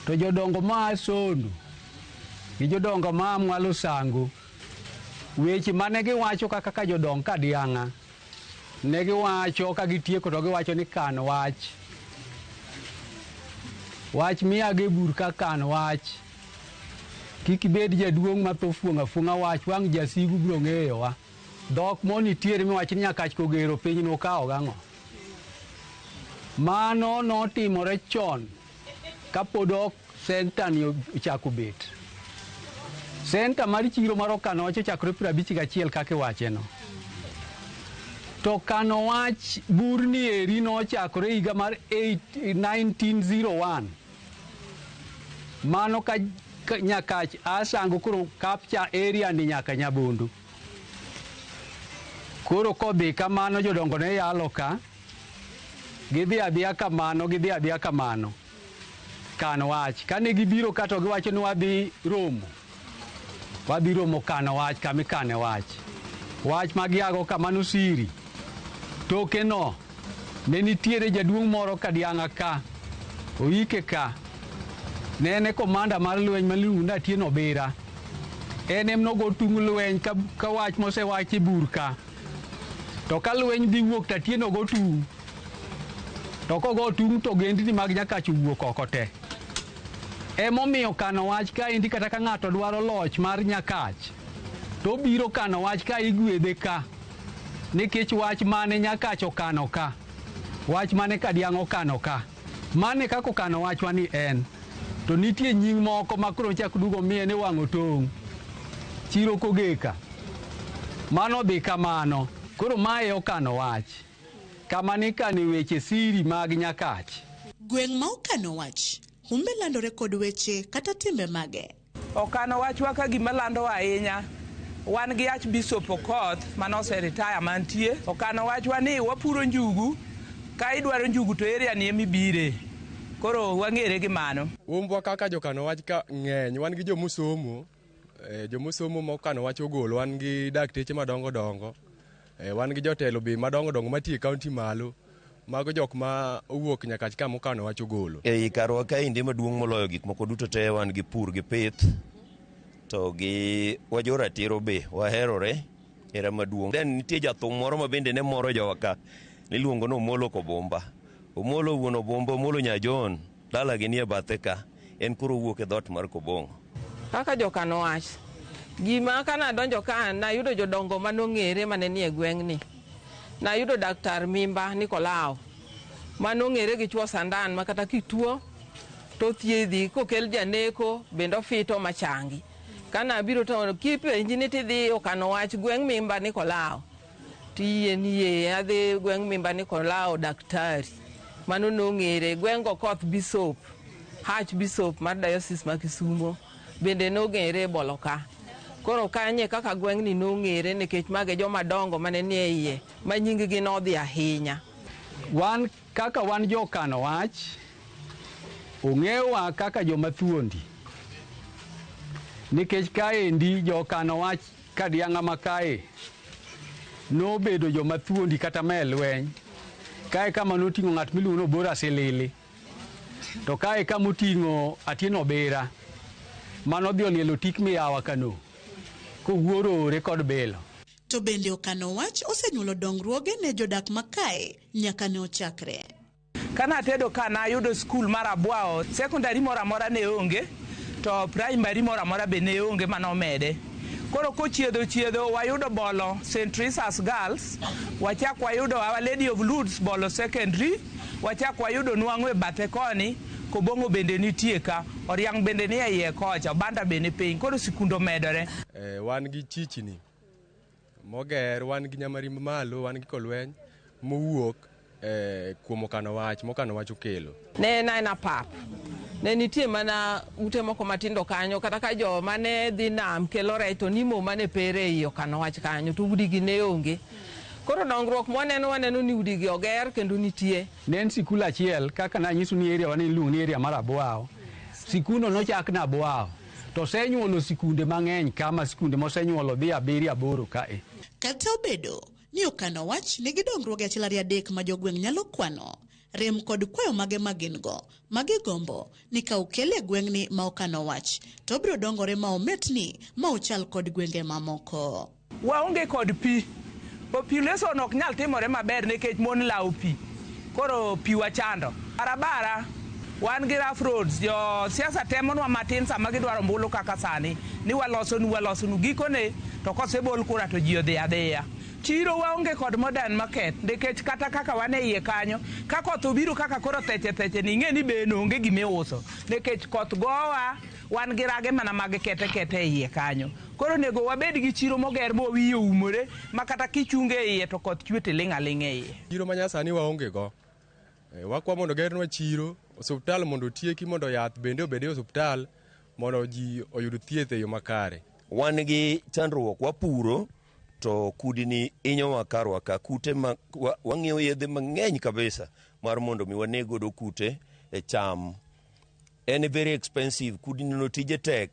S9: to jodongo ma Sondu gi jodongo ma Mwalo Sango, weche mane giwacho kaka jodong Kadianga, ne giwacho ka gitieko to giwacho ni kan wach. Wach miyage bur ka kan wach. Kik bed jaduong' ma tho fuong'a wach wang' jasigu biro ng'eyowa. Dhok monitiere miwach ni Nyakach kogero piny nokawo gang'o. Mano notimore chon kapod ok senta ni ochako bet. Senta mar chiro mar okano wach ochakore 51 kaka iwacheno. To kano wach burni eri nochakore higa mar 1901. Mano ka Nyakach asango koro capture area ni nyaka Nyabundu. Koro kodhi kamano jodongo ne yalo ka, gidhi adhiya kamano. Kano wach. Kane gibiro ka to giwacho ni wadhi romo. wabiro mokano wach kamikane wach. Wach magiago kamano siri. Toke no, ne nitiere jaduong' moro Kadianga ka, oike ka. Ne ene komanda mar lweny maluongo ni Atieno Bira. En em nogo tung lweny ka wach mosewachi bur ka. To ka lweny dhi wuok to Atieno go tung. To kogo tung to gendni mag Nyakach wuok oko te. Emomiyo kano wach ka endi kata ka ng'ato dwaro loch mar Nyakach, to biro kano wach ka igwedhe ka. Nikech wach mane Nyakach okano ka, wach mane Kadiang' okano ka, mane kako kano wach wani en. To nitie nying moko makoro chak dugo miye ne wang'o tong'. Chiro Kogeka. Mano dhi kamano. Koro mae okano wach. Kama nikane weche siri mag Nyakach.
S12: Gweng' ma okano wach, humbe landore kod weche kata timbe mage.
S3: Okano wach waka gima lando ahinya. Wan gi Archbishop Okoth manose retire mantie. Okano wach wani wapuro njugu. Ka idwaro njugu to area ni emibire. Koro wang'ere gi mano.
S4: Umbwa kaka jokano wach ka ng'eny, wan gi jomosomo. Jomosomo mokano wach ogolo, wan gi dakteche madongo dongo. Wan gi jotelo be madongo dongo matie kaunti malo. Mago jok ma owuok Nyakach ka mokano wach ogolo.
S7: Ei karwa ka indi maduong' moloyo gik moko duto te wan gi pur gi pith. To gi wajora tiro be waherore era maduong'. Den nitie jathum moro ma bende ne moro jowa ka. Niluongo no Omolo Kobomba. Omolo wuon Obomba, Omolo Nyajon. Dala gi nie bathe ka. En koro wuok e dhot mar Kobong.
S8: Kaka jokano wach. Gima kana donjo ka na yudo jodongo manong'ere manenie gweng'ni. Na yudo Daktar Mimba Nikolao. Manong'ere gi chuo sandan makata kituo to thiedhi kokel janeko bendo fito machangi. Kana biro to kipenji ni tidhi okano wach gweng' Mimba Nikolao. Tiye niye adhi gweng' Mimba Nikolao daktari. Mano nong'ere gweng' Okoth Bishop. Archbishop mar Diocese ma Kisumo bende nong'ere boloka. Koro kanye kaka gweng'ni nong'ere nikech mage joma dongo mane nie iye ma nying gi nodhi ahinya.
S9: Wan kaka wan jokano wach, ong'ewa kaka joma thuondi. Nikech kaendi jokano wach Kadianga makae nobedo joma thuondi kata me lweny. Kae kama noting'o ng'at miluongo ni Bora Silili. To kae kama oting'o Atieno Bira. Mano dhi olielo tik miyawa kano. Kowuoro ore kod belo.
S12: To bende okano wach osenyuolo dongruoge ne jodak makae nyaka ne ochakre.
S3: Kana tedo kana yudo skul mar Abwao, secondary mora mora ne onge, to primary mora mora be ne onge manomede. Koro kochiedho wayudo bolo St. Teresa's Girls, wachak wayudo Our Lady of Lourdes bolo secondary, wachak wayudo nwang'o e bathe koni, Kobongo bende nitie ka, Oriang bende ni iye kocha, Banda bende piny, koro sikundo medore.
S4: Wan gi Chichni moger, wan gi Nyamarimb malo, wan gi Kolweny mowuok kuom okano wach okelo.
S8: Ne na pap. Ne nitie mana ute moko matindo kanyo kata ka jo mane dhi nam kelo rech to nimo mane pere i okano wach kanyo to udi gi ne onge. Koro dongruok waneno ni udi gi oger kendo nitie.
S9: Ne en sikul achiel kaka na nyiso ni area wani luongo ni area mar Abwao. Sikuno nochak na Abwao. To senyuolo sikunde mang'eny kama sikunde mosenyuolo dhi 7-8 kae.
S12: Kata obedo ni okano wach nigi dongruoge achiel ariyo adek ma jogweng' nyalo kwano. Rem kod kwayo mage magin go, magi gombo ni ka ukele gweng'ni ma okano wach, to biro dongore ma ometni ma ochal kod gwenge mamoko.
S3: Waonge kod pi. Population ok nyal timore maber nikech mon law pi. Koro pi wachando. Barabara, wan gi rough roads, jo siasa temonwa matin sama gidwaro mbulu kaka sani. Ni walosonu gikone, to kosebol kura to ji odhi adhiya. Chiro waonge kod modern market, nikech kata kaka wane iye kanyo, ka koth obiro kaka koro theche ni ng'e ni beno onge gimiuso. Nikech koth gowa, wan gi rage mana mag kete iye kanyo. Koro nego wabed gi chiro moger mo wiye umore, makata kichunge iye to koth chwete ling'alinga iye.
S4: Chiro manyasani waonge go. Wakwa mondo gernwa chiro, osuptal mondo tieki mondo yath bende obede osuptal mondo ji oyud thieth e yo makare.
S7: Wan gi chandruok wapuro to kudni inyowa karwa ka kute wang'iewo yedhe mang'eny kabisa mar mondo mi waneg godo kute e cham. En very expensive, kudni no tije tek,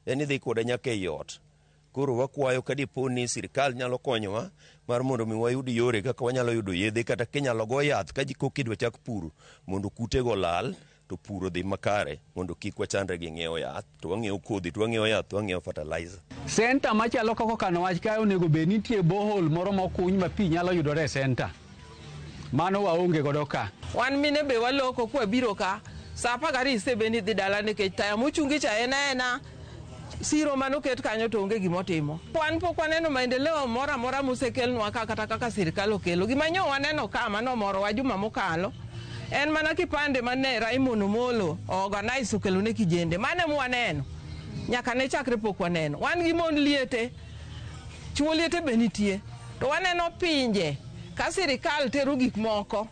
S7: en idhi koda nyaka e ot. Koro wakwayo ka dipo ni sirikal nyalo konyowa mar mondo mi wayud yore kaka wanyalo yudo yedhe kata kinyalo go yath ka jiko kidwa chak puro mondo kutego lal to puro dhi makare mondo kik wachandre gi ng'iewo yath to wang'iewo kodhi to wang'iewo yath to wang'iewo fertilizer.
S9: Senta machalo kaka kano wach kae onego bed nitie bohol moro mokuny ma pi nyalo yudore e senta. Mano waonge godo ka.
S8: Wan mine be waloko kwa biro ka sa 12 isebeni dhi dala nikech taya mochungi cha ena siro manoket kanyo to onge gimotimo. Kwan pok waneno maendeleo moro amora mosekelnwa kata kaka sirikal okelo. Gimanyo waneno ka mano moro wa juma mokalo. En mana kipande mane Raymond Omolo organize okelo ne kijende. Mane mu waneno. Nyaka ne chakre pok waneno. Wan gi mon liete. Chuo liete be nitie. To waneno pinje ka sirikal tero gik moko.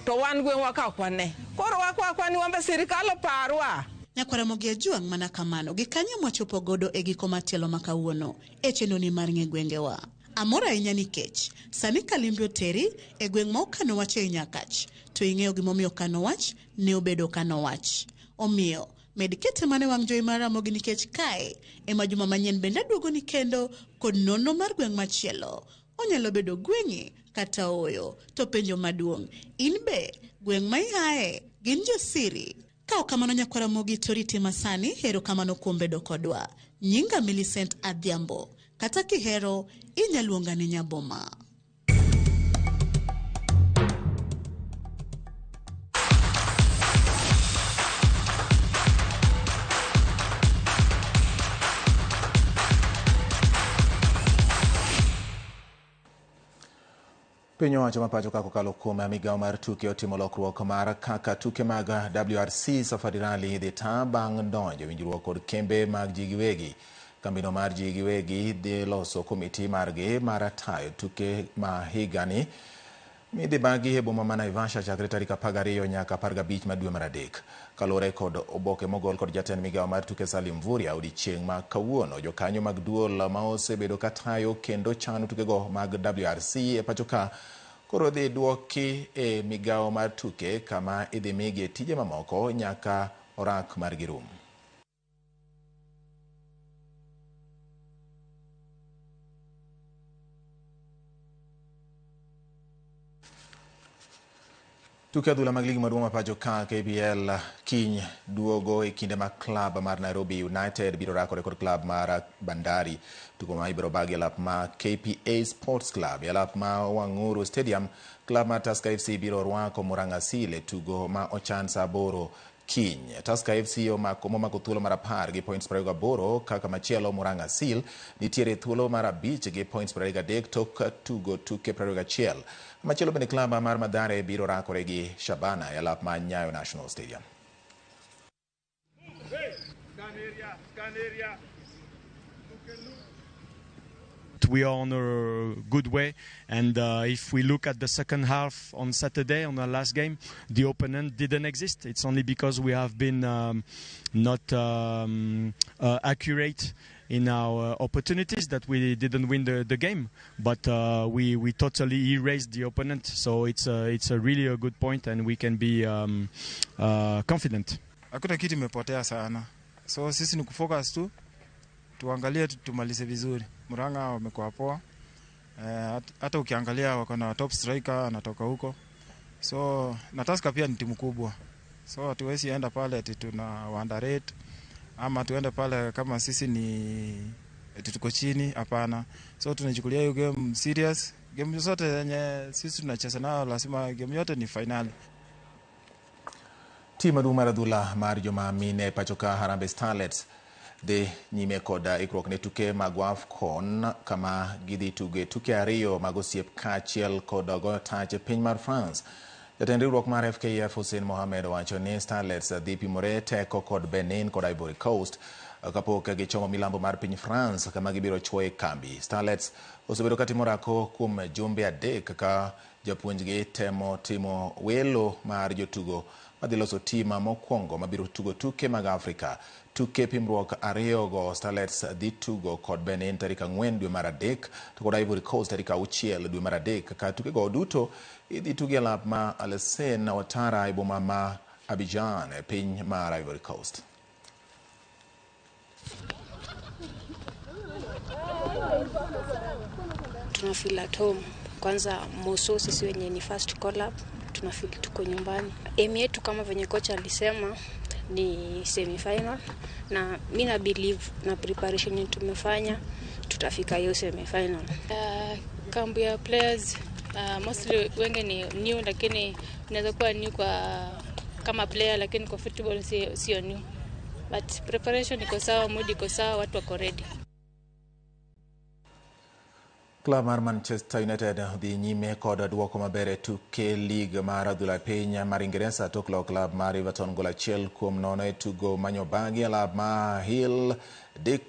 S8: To wan gweng'wa ka ok wane. Koro wakwa ni wambe sirikal oparwa.
S12: Nyakwara Mogi Ajuang mana kamano gikanyo mwachopo godo e giko matielo makawuono e chenoni mar ng'e gwengewa. Amora ahinya nikech sani kalimbi oteri e gweng' ma okano wach e Nyakach to ing'eyo gimomiyo kano wach ne obedo kano wach. Omiyo med kete mane wang' jowi mar Ramogi nikech kae ema juma manyien bende aduogo ni kendo kod nono mar gweng' machielo. Onyalo bedo gweng'i kata oyo to penjo maduong' in be gweng' ma iaye gin josiri. Kao kamano Nyakwara Mogi toriti masani hero kamano kuom bedo kodwa. Nyinga Millicent Adhiambo kata kihero inyaluonga ni Nyaboma.
S1: Piny owacho mapacho kako kalo kuom migawo mar tuke otimo lokruok mar kaka tuke mag WRC Safari Rally dhi taa bang' donjo winjruok kod kembe mag ji giwegi. Kambino mar ji giwegi dhi loso komiti margi mar tayo tuke ma higani midhi bagi e boma ma Naivasha chakre tarik 12 nyaka 15 dwe mar adek. Kalore kod oboke mogol kod jatend migawo mar tuke Salim Mvurya odiechieng' ma kawuono jokanyo mag duol ma osebedo ka tayo kendo chano tukego mag WRC e pacho ka koro dhi duoki e migawo mar tuke kama idhi migi tije mamoko nyaka orak margi rum. Tuke adhula mag ligi maduong' mapacho ka KPL kiny duogo e kinde ma klab mar Nairobi United biro rakore kod klab mar Bandari. Tuko ma ibiro bagi lap ma KPA Sports Club e lap ma Wanguru Stadium. Klab mar Tusker FC biro rwako Murang'a Seal e tugo ma ochan saa 8 kiny. Tusker FC omako thuolo mar 10 gi points 28 kaka machielo Murang'a Seal nitiere thuolo mar 5 gi points 23 tok tugo tuke 21. Machielo bende klab mar Mathare biro rakore gi Shabana e lap ma Nyayo National Stadium.
S10: We are on a good way, and if we look at the second half on Saturday, on our last game, the opponent didn't exist. It's only because we have been not accurate in our opportunities that we didn't win the game, but we totally erased the opponent, so it's a really a good point and we can be confident.
S11: Hakuna kitu imepotea sana, so sisi ni kufocus tu, tuangalie tumalize vizuri. Murang'a wamekuwa poa, hata ukiangalia wako na top striker anatoka huko, so na Tusker pia ni timu kubwa, so hatuwezi enda pale ati tuna underrate ama tuende pale kama sisi ni tuko chini, hapana. So tunachukulia hiyo game serious. Game zote zenye sisi tunacheza nayo lazima game yote ni finali.
S1: Timu maduong' mar adhula mar joma mine pacho ka Harambee Starlets dhi nyime kod ikruok ne tuke mag AFCON kama gidhi tuge tuke ariyo mag osiep kaachiel kod goyo tach e piny mar France. Jatend riwruok mar FKF Hussein Mohamed owacho ni Starlets dhi pimore teko kod Benin kod Ivory Coast kapok gichomo milambo mar piny France kama gibiro chwoye kambi. Starlets osebedo katimo rako kuom jumbe 3 ka japuonjgi timo welo mar jotugo madhi loso tima mokwongo mabiro tugo tuke mag Afrika. Tuke pimruok ariyogo Starlets dhi tugo kod Benin tarik 4 dwe mar adek to kod Ivory Coast tarik 6 dwe mar adek ka tukego duto idhi tuge lap ma Alassane Ouattara e boma ma Abidjan e piny mar Ivory Coast.
S5: tuna feel at home. Kwanza Moso sisi wenye ni first call up, tuna feel tuko nyumbani. Aim yetu kama venye kocha alisema ni semi final, na mimi na believe na preparation yetu tumefanya tutafika hiyo semi final.
S6: Kambi ya players mostly wengi ni new, lakini unaweza kuwa new kwa kama player, lakini kwa football sio new. But preparation iko sawa, mood iko sawa, watu wako ready.
S1: Klab mar Manchester United dhi nyime kod duoko maber e tuke lig mar adhula piny mar Ingresa tok lo klab mar Everton gol 1-0 e tugo manyo bagi e lab ma Hill.